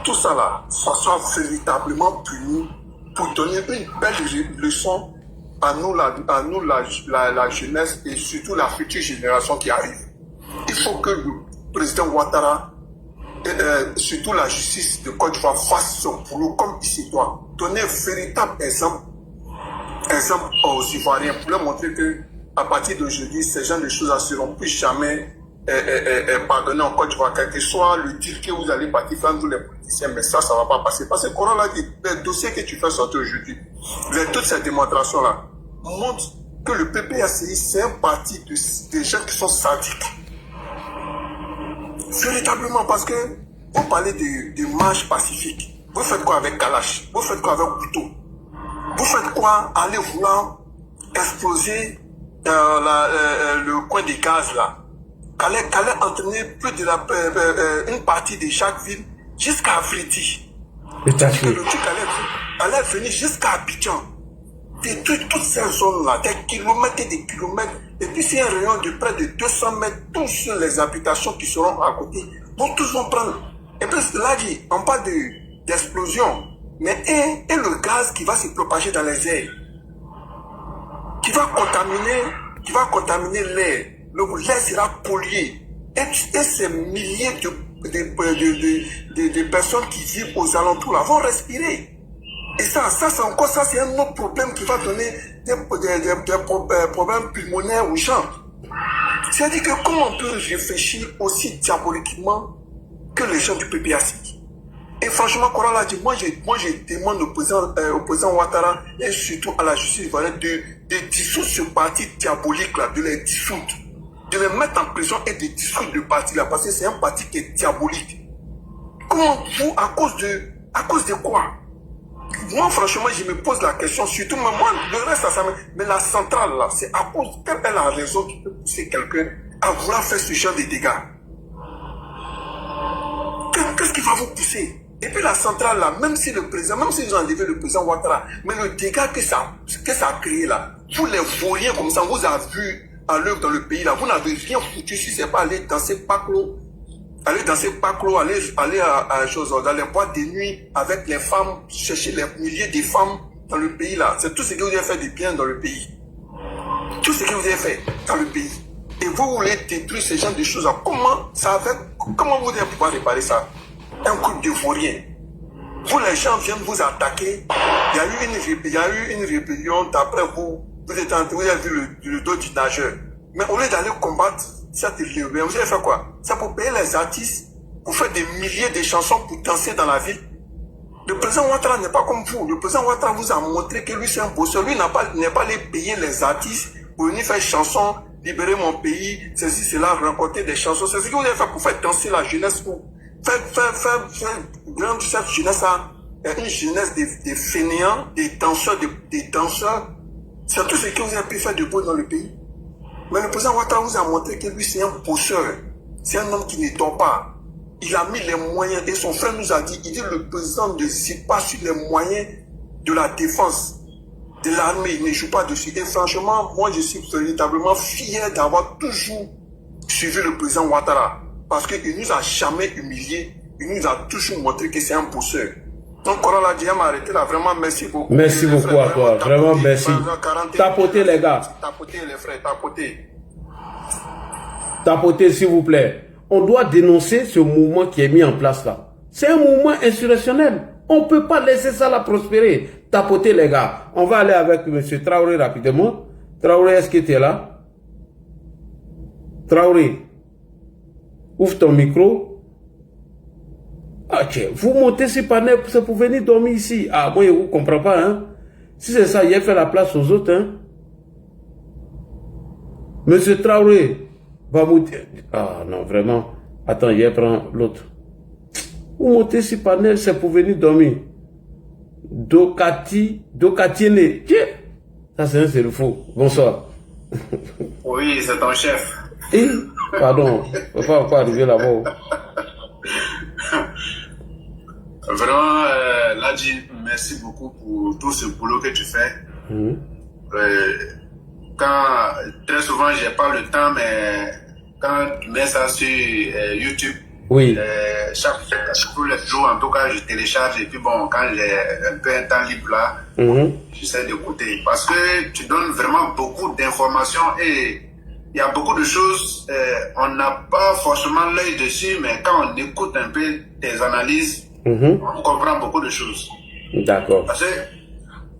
tout ça là, ça soit véritablement puni pour donner une belle leçon à nous, la jeunesse et surtout la future génération qui arrive. Il faut que le président Ouattara, surtout la justice de Côte d'Ivoire, fasse son boulot comme il se doit. Donner un véritable exemple aux Ivoiriens pour leur montrer que à partir d'aujourd'hui, ces genres de choses ne seront plus jamais pardonnées en Côte d'Ivoire. Quel que soit le deal que vous allez partir faire tous les politiciens, mais ça ne va pas passer. Parce que Corolla l'a dit, les dossiers que tu fais sortir aujourd'hui, toutes ces démonstrations-là, montrent que le PPACI, c'est un parti des gens qui sont sadiques. Véritablement, parce que vous parlez de marche pacifique. Vous faites quoi avec Kalash? Vous faites quoi avec couteau? Vous faites quoi aller vouloir exploser le coin des gaz là? Calais entraîner plus de une partie de chaque ville jusqu'à Afridi. Le truc allait venir jusqu'à Abidjan. Détruire toutes ces zones-là, des kilomètres et des kilomètres. Et puis c'est un rayon de près de 200 mètres. Tous les habitations qui seront à côté, tous vont prendre. Et puis là, on parle d'explosion. Mais et le gaz qui va se propager dans les airs, qui va contaminer l'air. L'air sera pollué. Et ces milliers de personnes qui vivent aux alentours là vont respirer. Et ça c'est un autre problème qui va donner des problèmes pulmonaires aux gens. C'est-à-dire que comment on peut réfléchir aussi diaboliquement que les gens du PPACI? Et franchement, Corolla dit, moi je demande au président Ouattara et surtout à la justice ivoirienne de dissoudre ce parti diabolique là, de les dissoudre, de les mettre en prison et de dissoudre le parti là, parce que c'est un parti qui est diabolique. Comment vous, à cause de quoi? Moi, franchement, je me pose la question, surtout moi, le reste, mais la centrale là, c'est à cause qu'elle a la raison qui peut pousser quelqu'un à vouloir faire ce genre de dégâts. Qu'est-ce qui va vous pousser? Et puis la centrale là, même si le président, même s'ils ont enlevé le président Ouattara, mais le dégât que ça a créé là, vous les vauriens comme ça, vous avez vu à l'œuvre dans le pays là, vous n'avez rien foutu si c'est pas aller danser Paclo, aller dans les boîtes de nuit avec les femmes, chercher les milliers de femmes dans le pays là. C'est tout ce que vous avez fait de bien dans le pays. Tout ce que vous avez fait dans le pays. Et vous voulez détruire ce genre de choses. Comment vous allez pouvoir réparer ça? Un groupe de vauriens. Vous, les gens viennent vous attaquer. Il y a eu une rébellion. D'après vous, vous avez vu le dos du nageur. Mais au lieu d'aller combattre cette rébellion, vous allez faire quoi? C'est pour payer les artistes, pour faire des milliers de chansons pour danser dans la ville. Le président Ouattara n'est pas comme vous. Le président Ouattara vous a montré que lui c'est un bosseur. Lui n'est pas allé payer les artistes pour venir faire chansons, libérer mon pays, ceci, cela, rencontrer des chansons. C'est ce que vous allez faire pour faire danser la jeunesse. Faire grande cette jeunesse à une jeunesse des fainéants, des danseurs, des danseurs. C'est tout ce que vous avez pu faire de beau dans le pays. Mais le président Ouattara vous a montré que lui c'est un bosseur. C'est un homme qui ne dort pas. Il a mis les moyens et son frère nous a dit, il dit le président ne joue pas sur les moyens de la défense de l'armée, il ne joue pas dessus. Et franchement, moi je suis véritablement fier d'avoir toujours suivi le président Ouattara parce qu'il ne nous a jamais humiliés, il nous a toujours montré que c'est un bosseur. Donc Corolla Dia m'a arrêté là, vraiment merci beaucoup. Merci beaucoup à toi, vraiment merci. Tapotez les gars. Tapotez les frères, tapotez. Tapotez s'il vous plaît. On doit dénoncer ce mouvement qui est mis en place là. C'est un mouvement insurrectionnel. On ne peut pas laisser ça là prospérer. Tapotez les gars. On va aller avec M. Traoré rapidement. Traoré, est-ce que tu es là? Traoré, ouvre ton micro. Ok, vous montez ce panel pour venir dormir ici. Ah, moi je ne comprends pas. Hein? Si c'est ça, il a fait la place aux autres. Hein? M. Traoré. Ah non, vraiment. Attends, il prend l'autre. Vous montez ce panel, c'est pour venir dormir. Dokatiene. Ça, c'est un cerveau. Bonsoir. Oui, c'est ton chef. Et, pardon, on ne peut pas arriver là-bas. Vraiment, Ladji, merci beaucoup pour tout ce boulot que tu fais. Très souvent, j'ai pas le temps, mais quand tu mets ça sur YouTube, oui. Chaque jour, en tout cas, je télécharge et puis bon, quand j'ai un peu un temps libre là, j'essaie d'écouter. Parce que tu donnes vraiment beaucoup d'informations et il y a beaucoup de choses, on n'a pas forcément l'œil dessus, mais quand on écoute un peu tes analyses, on comprend beaucoup de choses. D'accord. Parce que,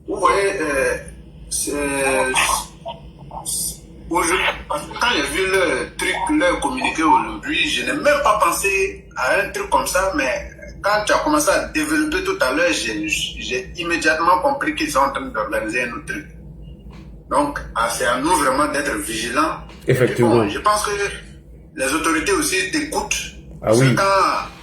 vous voyez, quand j'ai vu le truc, leur communiqué aujourd'hui, je n'ai même pas pensé à un truc comme ça, mais quand tu as commencé à développer tout à l'heure, j'ai immédiatement compris qu'ils sont en train d'organiser un autre truc. Donc, c'est à nous vraiment d'être vigilants. Effectivement. Bon, je pense que les autorités aussi t'écoutent. Ah oui.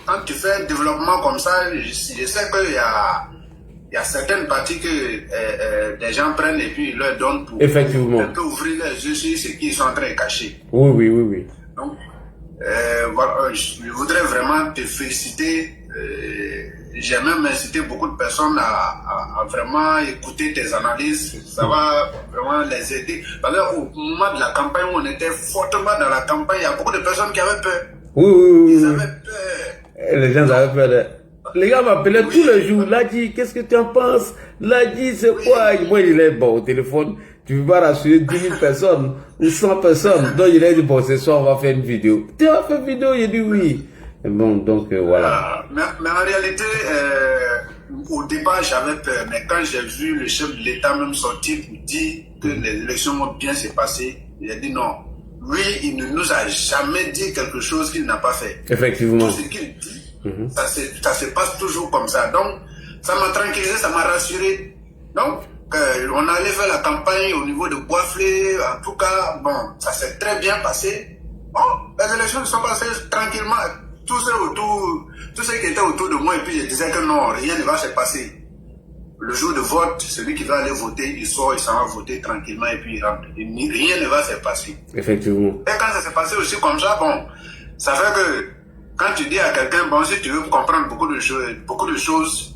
Quand tu fais un développement comme ça, je sais qu'il y a certaines parties que des gens prennent et puis ils leur donnent pour effectivement un peu ouvrir les yeux sur ce qu'ils sont en train de cacher. Oui. Donc, voilà, je voudrais vraiment te féliciter. J'ai même incité beaucoup de personnes à vraiment écouter tes analyses. Ça va vraiment les aider. Parce qu'au moment de la campagne où on était fortement dans la campagne, il y a beaucoup de personnes qui avaient peur. Oui. Ils avaient peur. Les gens avaient peur. Les gars m'appelaient tous les jours. Ladji, qu'est-ce que tu en penses? Ladji, c'est quoi? Moi, il est bon au téléphone. Tu veux pas rassurer 10 000 personnes ou 100 personnes. Donc, il a dit, bon, ce soir, on va faire une vidéo. Tu vas faire une vidéo? Il a dit oui. Et bon, donc, voilà. Mais en réalité, au départ, j'avais peur. Mais quand j'ai vu le chef de l'État même sortir pour dire que les élections vont bien se passer, j'ai dit non. Lui, il ne nous a jamais dit quelque chose qu'il n'a pas fait. Effectivement. Tout ce qu'il dit, ça se passe toujours comme ça. Donc, ça m'a tranquillisé, ça m'a rassuré. Donc, on allait faire la campagne au niveau de Boisflé. En tout cas, bon, ça s'est très bien passé. Bon, les élections sont passées tranquillement. Tous ceux qui étaient autour de moi, et puis je disais que non, rien ne va se passer. Le jour de vote, celui qui va aller voter, il sort, il s'en va voter tranquillement et puis il rentre. Rien ne va se passer. Effectivement. Et quand ça s'est passé aussi comme ça, bon, ça fait que quand tu dis à quelqu'un, bon, si tu veux comprendre beaucoup de choses,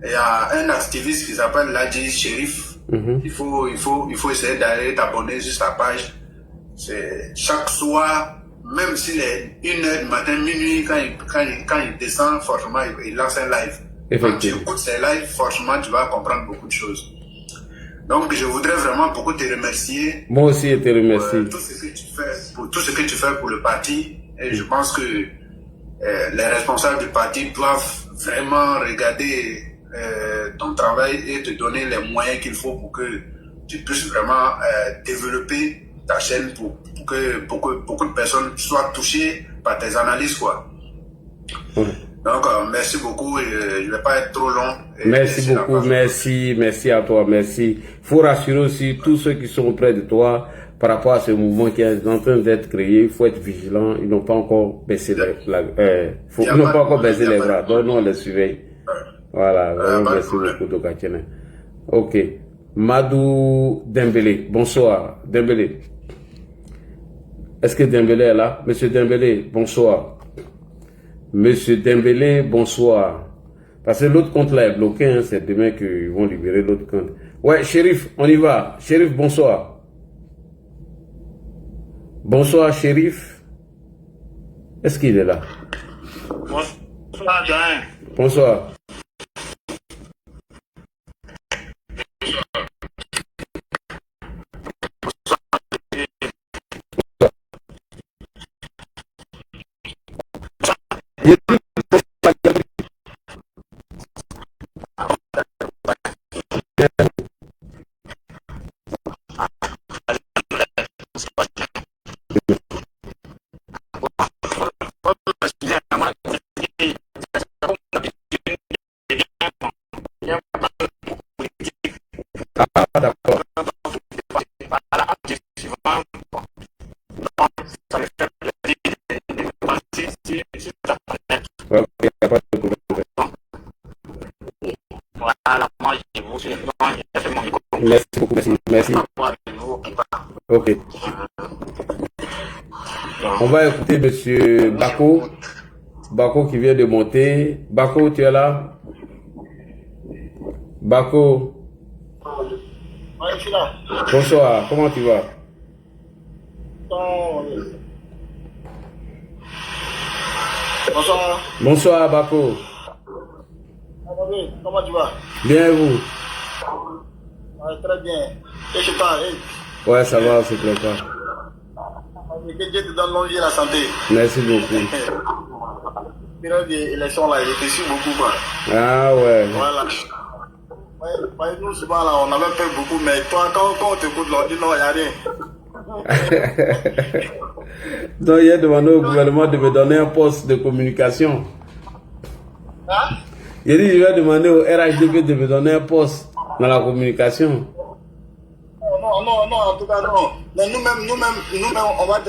il y a un activiste qui s'appelle Ladji Sherif. Il faut essayer d'aller t'abonner sur sa page. C'est chaque soir, même s'il est 1h du matin, minuit, quand il descend, forcément, il lance un live. Quand tu écoutes ces lives, forcément, tu vas comprendre beaucoup de choses. Donc, je voudrais vraiment beaucoup te remercier. Moi aussi, je te remercie. Pour tout ce que tu fais pour le parti. Et je pense que les responsables du parti doivent vraiment regarder ton travail et te donner les moyens qu'il faut pour que tu puisses vraiment développer ta chaîne pour que beaucoup de personnes soient touchées par tes analyses, quoi. Donc, merci beaucoup. Je ne vais pas être trop long. Merci beaucoup. Merci à toi. Merci. Il faut rassurer aussi tous ceux qui sont auprès de toi par rapport à ce mouvement qui est en train d'être créé. Il faut être vigilant. Ils n'ont pas encore baissé les bras. Donc, nous, on les surveille. Voilà. Merci beaucoup, Dokatiene. Ok. Madou Dembélé. Bonsoir. Dembélé. Est-ce que Dembélé est là? Monsieur Dembélé, bonsoir. Monsieur Dembélé, bonsoir. Parce que l'autre compte là est bloqué, hein, c'est demain qu'ils vont libérer l'autre compte. Ouais, Chérif, on y va. Chérif, bonsoir. Bonsoir, Chérif. Est-ce qu'il est là? Bonsoir, Jean. Bonsoir. Merci beaucoup, merci. Ok. On va écouter monsieur Bako. Bako qui vient de monter. Bako, tu es là? Bako. Ouais, je suis là. Bonsoir, comment tu vas? Bonsoir. Bonsoir, Bako. Comment tu vas? Bien, et vous? Ouais, très bien. Et je parle. Ouais, ça va, s'il te plaît pas. Que Dieu te donne longue vie et la santé. Merci beaucoup. Période d'élection là, il était beaucoup quoi. Ah ouais. Voilà. Ouais, nous souvent là, on avait peur beaucoup, mais toi, quand on t'écoute, on dit non, il n'y a rien. Donc, il a demandé au gouvernement de me donner un poste de communication. Hein? Il a dit, je vais demander au RHDP de me donner un poste dans la communication. Non, en tout cas, non. Mais nous-mêmes, on va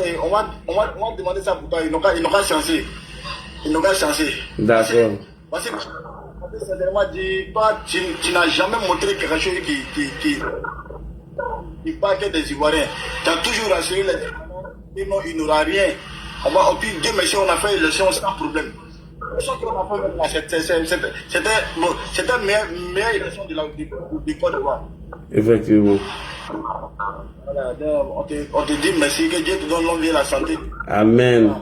demander ça pour toi. Ils n'ont qu'à changer. D'accord. Parce que, sincèrement dit, toi, tu n'as jamais montré quelque chose qui parle des Ivoiriens. Tu as toujours rassuré les Ivoiriens. Sinon, il n'y aura rien. Dieu merci, on a fait l'élection sans problème. C'était la meilleure élection du Côte d'Ivoire. Effectivement. Voilà, on te dit merci, que Dieu te donne longue vie et la santé. Amen.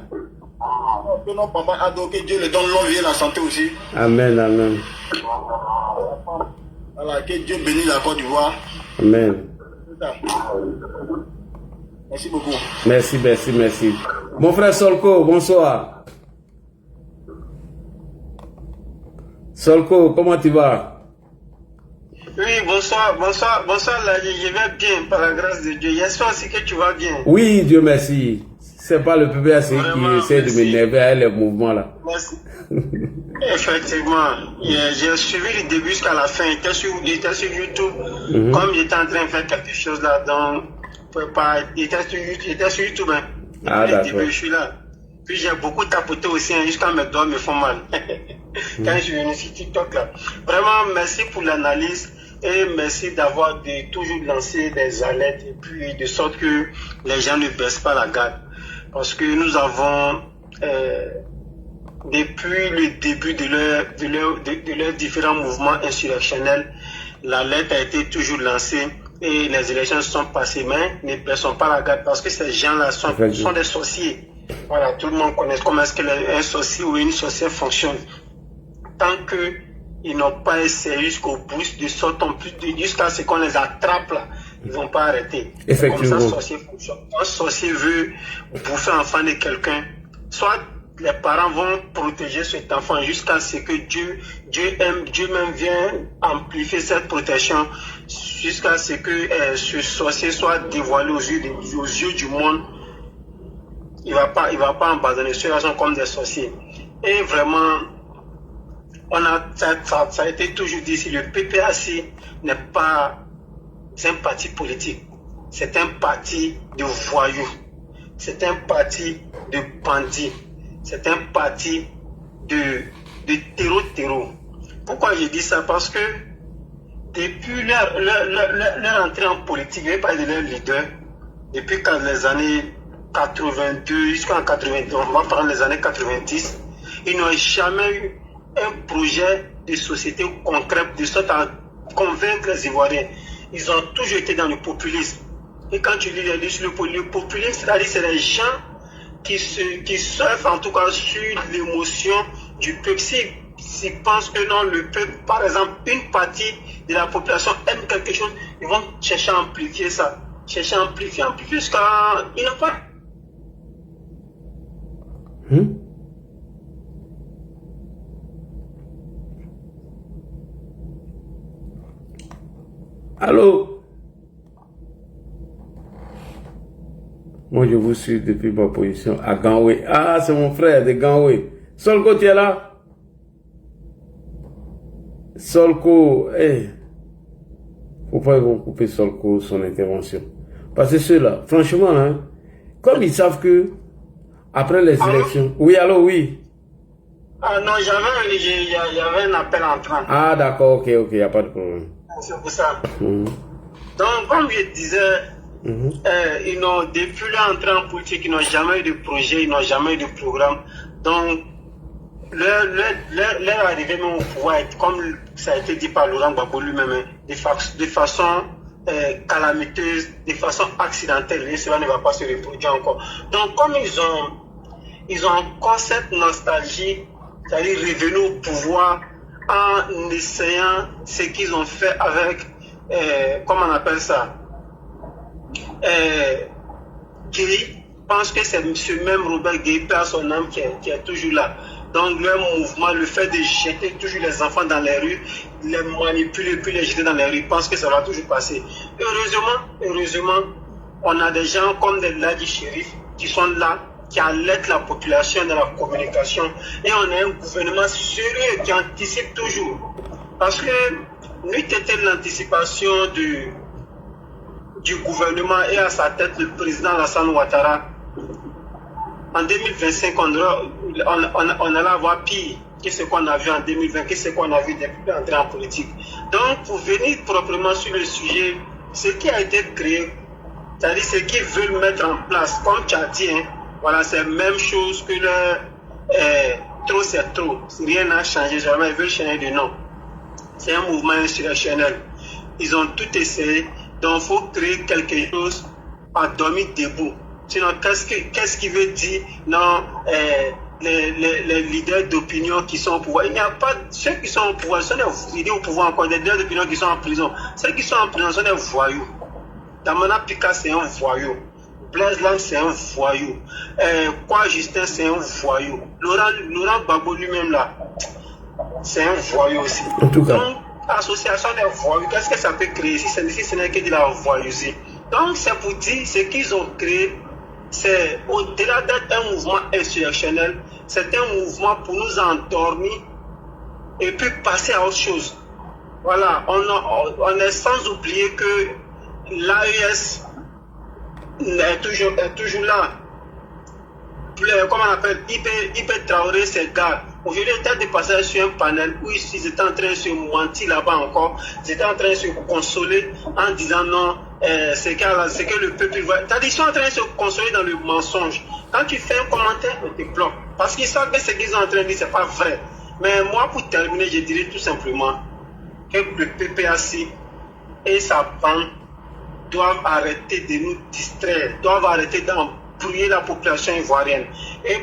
Que non, papa Ado, que Dieu le donne longue vie et la santé aussi. Amen, amen. Voilà, que Dieu bénisse la Côte d'Ivoire. Amen. Merci beaucoup. Merci. Mon frère Solko, bonsoir. Solko, comment tu vas? Oui, bonsoir, là, je vais bien, par la grâce de Dieu. J'espère aussi que tu vas bien. Oui, Dieu merci. C'est pas le PPAC qui essaie de m'énerver avec les mouvements là. Merci. Effectivement, j'ai suivi le début jusqu'à la fin. J'étais sur YouTube. Comme j'étais en train de faire quelque chose là, donc, j'étais sur YouTube. Hein. Ah, d'accord. Je suis là. Puis j'ai beaucoup tapoté aussi, hein, jusqu'à mes doigts me font mal. Quand je suis venu sur TikTok là. Vraiment, merci pour l'analyse. Et merci d'avoir toujours lancé des alertes et puis de sorte que les gens ne baissent pas la garde. Parce que nous avons, depuis le début de leurs différents mouvements insurrectionnels, l'alerte a été toujours lancée et les élections sont passées, mais ne baissons pas la garde parce que ces gens-là sont des sorciers. Voilà, tout le monde connaît comment est-ce qu'un sorcier ou une sorcière fonctionne. Tant que ils n'ont pas essayé jusqu'au bout, de sorte jusqu'à ce qu'on les attrape là, ils ne vont pas arrêter. Effectivement. Comme ça, sorcier fonctionne. Un sorcier veut bouffer l'enfant de quelqu'un, soit les parents vont protéger cet enfant jusqu'à ce que Dieu même vient amplifier cette protection jusqu'à ce que ce sorcier soit dévoilé aux yeux du monde. Il va pas abandonner ceux-là sont comme des sorciers. Et vraiment, ça a été toujours dit ici, le PPAC n'est pas un parti politique. C'est un parti de voyous. C'est un parti de bandits. C'est un parti de terreau. Pourquoi je dis ça? Parce que depuis leur entrée en politique, je vais parler de leur leader, depuis les années 82 jusqu'en 90, on va prendre les années 90, Ils n'ont jamais eu un projet de société concret de sorte à convaincre les Ivoiriens. Ils ont toujours été dans le populisme. Et quand tu lis les livres sur le populisme, c'est-à-dire c'est les gens qui surfent en tout cas sur l'émotion du peuple. S'ils pensent que non, le peuple, par exemple, une partie de la population aime quelque chose, ils vont chercher à amplifier ça. Chercher à amplifier jusqu'à... Ils n'ont pas... Allô? Moi, je vous suis depuis ma position à Ganwé. Ah, c'est mon frère de Ganwé. Solko, tu es là? Solko, faut pas couper Solko son intervention. Parce que ceux-là, franchement, hein, comme ils savent que après les élections... Oui, allô, oui. Ah non, il y avait un appel entrant. Ah, d'accord, ok, il n'y a pas de problème. C'est pour ça. Donc, comme je disais, ils n'ont, depuis leur entrée en politique, ils n'ont jamais eu de projet, ils n'ont jamais eu de programme. Donc, leur arrivée même au pouvoir, comme ça a été dit par Laurent Gbagbo lui-même, de façon calamiteuse, de façon accidentelle, et cela ne va pas se reproduire encore. Donc, comme ils ont encore cette nostalgie, c'est-à-dire revenir au pouvoir en essayant ce qu'ils ont fait avec, comment on appelle ça, Guy, pense que c'est ce même Robert Guy, perd son âme, qui est toujours là. Donc leur mouvement, le fait de jeter toujours les enfants dans les rues, les manipuler puis les jeter dans les rues, pense que ça va toujours passer. Heureusement, on a des gens comme des Ladji Chérif qui sont là, qui allaitent la population dans la communication. Et on a un gouvernement sérieux qui anticipe toujours. Parce que n'eût été l'anticipation du gouvernement et à sa tête le président Alassane Ouattara, en 2025, on allait avoir pire que ce qu'on a vu en 2020, que ce qu'on a vu depuis l'entrée en politique. Donc, pour venir proprement sur le sujet, ce qui a été créé, c'est-à-dire ce qu'ils veulent mettre en place, comme tu as dit, hein, voilà, c'est la même chose que trop c'est trop. Rien n'a changé, jamais ils veulent changer de nom. C'est un mouvement insurrectionnel. Ils ont tout essayé, donc il faut créer quelque chose à dormir debout. Sinon, qu'est-ce qui veut dire non, les leaders d'opinion qui sont au pouvoir? Il n'y a pas ceux qui sont au pouvoir, ce sont des leaders au pouvoir encore, des leaders d'opinion qui sont en prison. Ceux qui sont en prison sont des voyous. Damana Pika, c'est un voyou. Blaise Lang, c'est un voyou. Kwa Justin, c'est un voyou. Laurent Gbagbo lui-même là, c'est un voyou aussi. En tout cas. Donc, association des voyous, qu'est-ce que ça peut créer si ce n'est que de la voyousie? Donc, c'est pour dire ce qu'ils ont créé. C'est au-delà d'être un mouvement insurrectionnel, c'est un mouvement pour nous endormir et puis passer à autre chose. Voilà, on est sans oublier que l'AES est toujours là. Comment on appelle, Ibé Traoré, c'est gars. Aujourd'hui, il était de passer sur un panel où ils étaient en train de se mentir là-bas encore. Ils étaient en train de se consoler en disant non, c'est que le peuple voit. C'est-à-dire, ils sont en train de se consoler dans le mensonge. Quand tu fais un commentaire, on te bloque. Parce qu'ils savent que ce qu'ils sont en train de dire, c'est pas vrai. Mais moi, pour terminer, je dirais tout simplement que le PPAC et sa bande doivent arrêter de nous distraire, doivent arrêter d'embrouiller la population ivoirienne. Et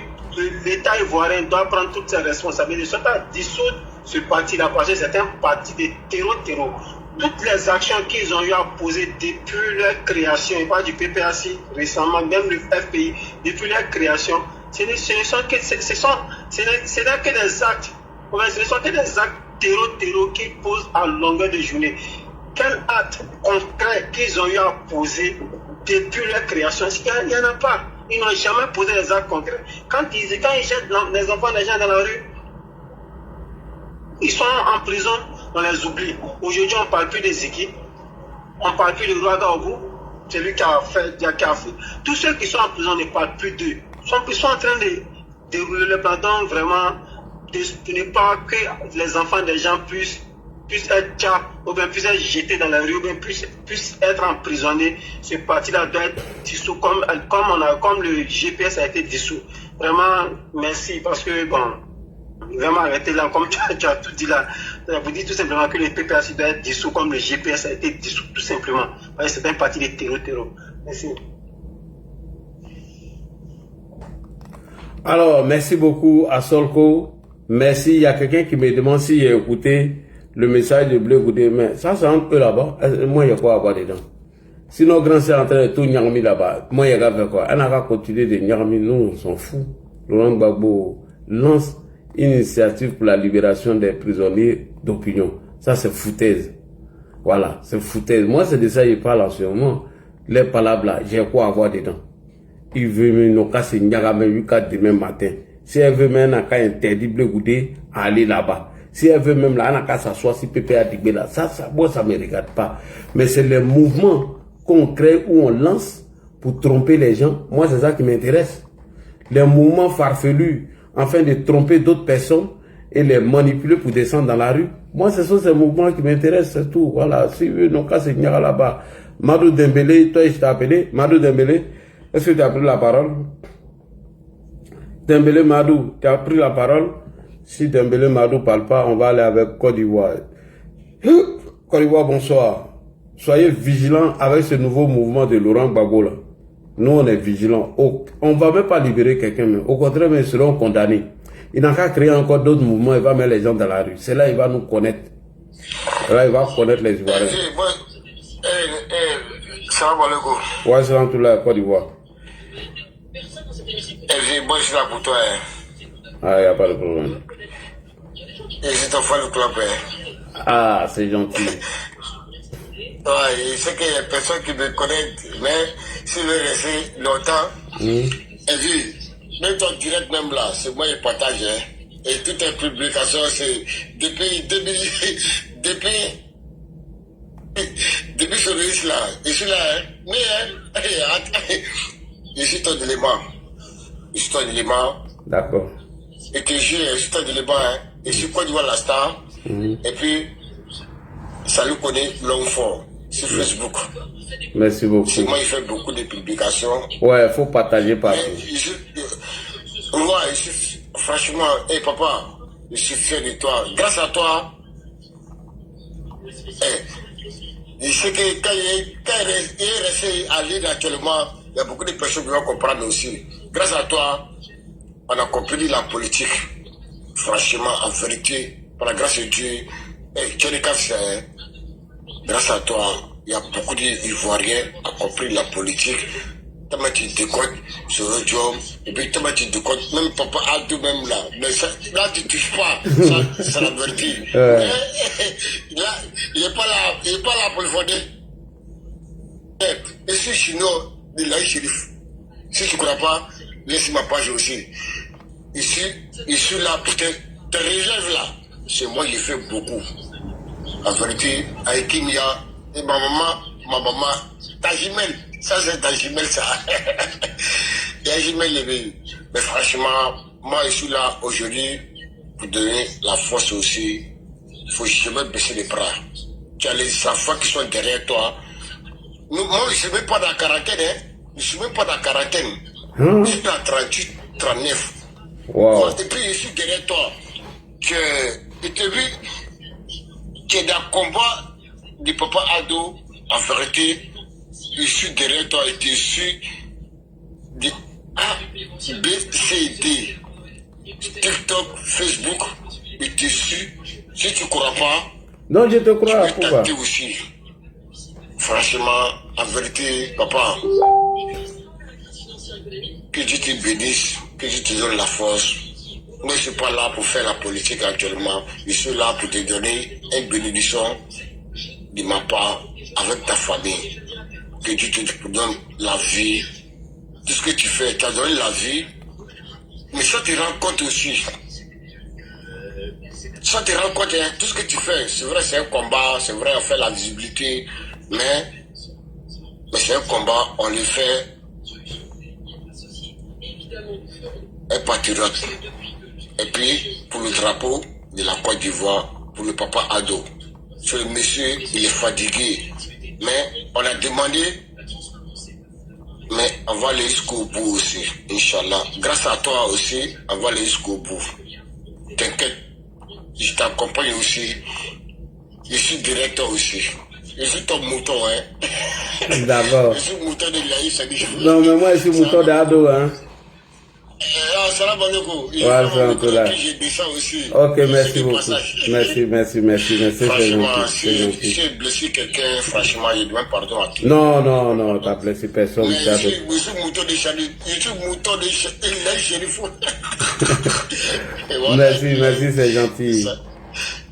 l'État ivoirien doit prendre toutes ses responsabilités, soit à dissoudre ce parti-là, parce que c'est un parti de terreau. Toutes les actions qu'ils ont eu à poser depuis leur création, et pas du PPAC récemment, même le FPI, depuis leur création, ce n'est que des actes, ce ne sont que des actes terreau qu'ils posent à longueur de journée. Quel acte concret qu'ils ont eu à poser depuis leur création? Il n'y en a pas. Ils n'ont jamais posé des actes concrets. Quand ils jettent les enfants des gens dans la rue, ils sont en prison, on les oublie. Aujourd'hui, on ne parle plus des équipes, on ne parle plus de Roi Gaougou, celui qui a fait. Tous ceux qui sont en prison ne parlent plus d'eux. Ils sont en train de dérouler le plan, donc vraiment, de ne pas que les enfants des gens puissent être tchap, ou bien puissent être jetés dans la rue, ou bien puissent être emprisonnés. Ce parti-là doit être dissous, comme le GPS a été dissous. Vraiment, merci, parce que bon, vraiment arrêter là, comme tu as tout dit là. Ça vous dit tout simplement que le PPAC doit être dissous comme le GPS a été dissous, tout simplement. C'est un parti de terreau. Merci. Alors, merci beaucoup à Solko. Merci. Il y a quelqu'un qui me demande s'il a écouté le message de Bleu Goudé. Mais ça, c'est un peu là-bas. Moi, il y a quoi à voir dedans? Sinon, grand c'est en train de tout Nyarmi là-bas. Moi, il y a faire quoi? On a continué de Nyarmi. Nous, on s'en fout. Laurent Gbagbo lance une initiative pour la libération des prisonniers d'opinion. Ça, c'est foutaise. Voilà, c'est foutaise. Moi, c'est de ça qu'il parle en ce moment. Les palabres là, j'ai quoi à voir dedans? Il veut me casser Nyarame jusqu'à demain matin. Si elle veut même, elle a interdit Bleu Goudé à aller là-bas. Si elle veut même là, elle a qu'à s'asseoir si Pépé a dit là. Moi, ça me regarde pas. Mais c'est le mouvement qu'on crée ou on lance pour tromper les gens. Moi, c'est ça qui m'intéresse. Les mouvements farfelus, afin de tromper d'autres personnes et les manipuler pour descendre dans la rue. Moi, ce sont ces mouvements qui m'intéressent, c'est tout. Voilà, si vous n'avez qu'à se tenir là-bas. Madou Dembélé, toi, je t'ai appelé. Madou Dembélé, est-ce que tu as pris la parole? Dembélé Madou, tu as pris la parole? Si Dembélé Madou ne parle pas, on va aller avec Côte d'Ivoire. Côte d'Ivoire, bonsoir. Soyez vigilants avec ce nouveau mouvement de Laurent Gbagbo là. Nous, on est vigilants. On ne va même pas libérer quelqu'un, mais au contraire, mais ils seront condamnés. Il n'a qu'à créer encore d'autres mouvements, il va mettre les gens dans la rue. C'est là qu'il va nous connaître. Là, il va connaître les Ivoiriens. Salam alaikum. Ouais, salam tout là, Côte d'Ivoire. Moi, je suis là pour toi. Ah, il n'y a pas de problème. Et je t'en fais le club. Ah, c'est gentil. Ouais, je sais qu'il y a personne qui me connaît, mais si je veux rester longtemps, et puis, même ton direct même là, c'est moi qui partage. Et toutes les publications, c'est depuis ce risque là, je suis là, mais je suis ton élément. Je suis ton élément. D'accord. Et que je suis ton élément, et je suis Côte d'Ivoire la star. Et puis, ça nous connaît l'enfant sur Facebook. Merci beaucoup. C'est moi, il fait beaucoup de publications. Ouais, il faut partager partout. Moi, franchement, hey, papa, je suis fier de toi. Grâce à toi, je sais que quand il est resté à l'île actuellement, il y a beaucoup de personnes qui vont comprendre aussi. Grâce à toi, on a compris la politique. Franchement, en vérité, par la grâce de Dieu, grâce à toi, il y a beaucoup d'Ivoiriens qui ont compris la politique. Tellement tu décodes sur le job, et puis tellement tu décodes, même Papa Adou même là, mais ça, là tu touches pas, c'est la vérité. Là, il n'est pas là pour le fonder. Et si chinois, il a shérif. Si tu ne crois pas, laisse ma page aussi. Ici, je suis là pour te réserve là. C'est moi qui fais beaucoup. En vérité, avec Kimia et ma maman, ta jumelle, ça c'est ta jumelle ça. Il y a jumelle mais franchement, moi je suis là aujourd'hui pour donner la force aussi. Il faut jamais baisser les bras. Tu as les enfants qui sont derrière toi. Moi je ne suis même pas dans la quarantaine, Je ne suis même pas dans la quarantaine. Je suis dans 38, 39. Wow. Et puis je suis derrière toi. Tu es dans le combat du Papa Ado. En vérité, je suis derrière toi et je suis de ABCD. TikTok, Facebook, et je suis. Si tu ne crois pas, non, je te crois. Tu peux tenter aussi. Franchement, en vérité, papa, que Dieu te bénisse, que Dieu te donne la force. Moi, je ne suis pas là pour faire la politique actuellement. Je suis là pour te donner une bénédiction de ma part avec ta famille. Que Dieu te donne la vie. Tout ce que tu fais, tu as donné la vie. Mais ça te rend compte aussi. Ça te rend compte, hein, tout ce que tu fais. C'est vrai, c'est un combat. C'est vrai, on fait la visibilité. Mais c'est un combat, on le fait. Un patriote. Et puis, pour le drapeau de la Côte d'Ivoire, pour le Papa Ado. Ce monsieur, il est fatigué. Mais on a demandé, mais on va aller jusqu'au bout aussi, Inch'Allah. Grâce à toi aussi, on va aller jusqu'au bout. T'inquiète, je t'accompagne aussi. Je suis directeur aussi. Je suis ton mouton, hein. D'accord. Je suis mouton de l'Aïs. Non, mais moi, je suis mouton d'Ado, hein. Salam alaikum. Je descends aussi. Ok, merci beaucoup. Merci. Franchement, si j'ai blessé quelqu'un, franchement, je demande pardon à tout. Non, t'as blessé personne. Mais je suis mouton de Chali. Je suis mouton de l'Aïs. Merci, c'est gentil.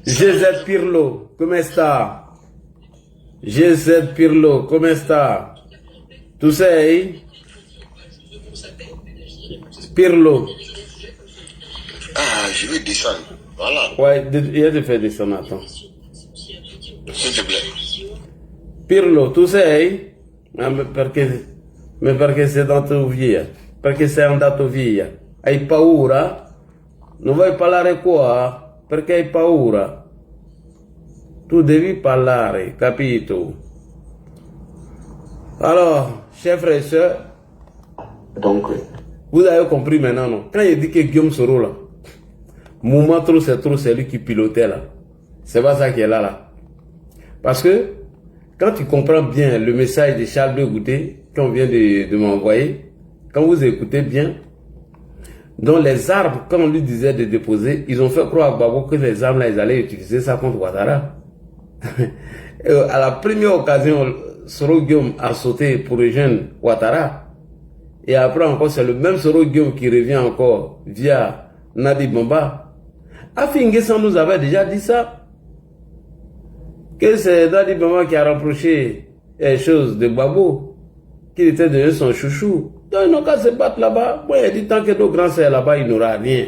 GZ Pirlo, comment está? GZ Pirlo, comment está? Tu sais? Pirlo. Ah, je vais descendre. Voilà. Ouais, il y a de faire descendre, attends. S'il te plaît. Pirlo, tu sais? Perché sei andato via? Perché sei andato via? Hai paura? Non vuoi parlare qua? Perché hai paura? Tu devi parlare, capito? Alors, chers frères et sœurs, donc, vous avez compris maintenant, non? Quand il dit que Guillaume Soro là, Mouma trop, c'est lui qui pilotait là. C'est pas ça qui est là. Parce que, quand tu comprends bien le message de Charles de Gouté, qu'on vient de m'envoyer, quand vous écoutez bien, dans les arbres, quand on lui disait de déposer, ils ont fait croire à Gbagbo que les arbres là, ils allaient utiliser ça contre Ouattara. À la première occasion, Soro Guillaume a sauté pour rejoindre Ouattara. Et après encore, c'est le même Soro Guillaume qui revient encore via Nadi Bamba. Afi N'Guessan nous avait déjà dit ça. Que c'est Nadi Bamba qui a reproché les choses de Gbagbo, qu'il était devenu son chouchou. Donc ils n'ont qu'à se battre là-bas. Moi, il dit tant que nos grands sont là-bas, il n'aura rien.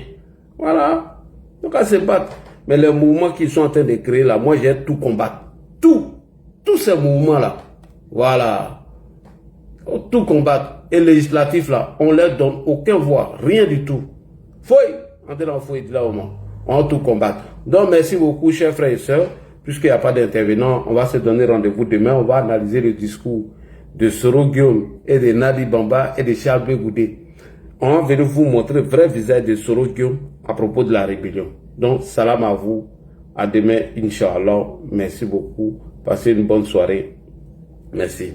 Voilà. Ils n'ont qu'à se battre. Mais les mouvements qu'ils sont en train de créer là, moi j'ai tout combattre. Tous ces mouvements-là. Voilà. Tout combattre. Et législatif là, on ne leur donne aucun voix. Rien du tout. On tout combattre. Donc merci beaucoup, chers frères et sœurs. Puisqu'il n'y a pas d'intervenant, on va se donner rendez-vous demain. On va analyser le discours de Soro Guillaume et de Nadi Bamba et de Charles Goudé. On va venir vous montrer le vrai visage de Soro Guillaume à propos de la rébellion. Donc, salam à vous. À demain, Inch'Allah. Merci beaucoup. Passez une bonne soirée. Merci.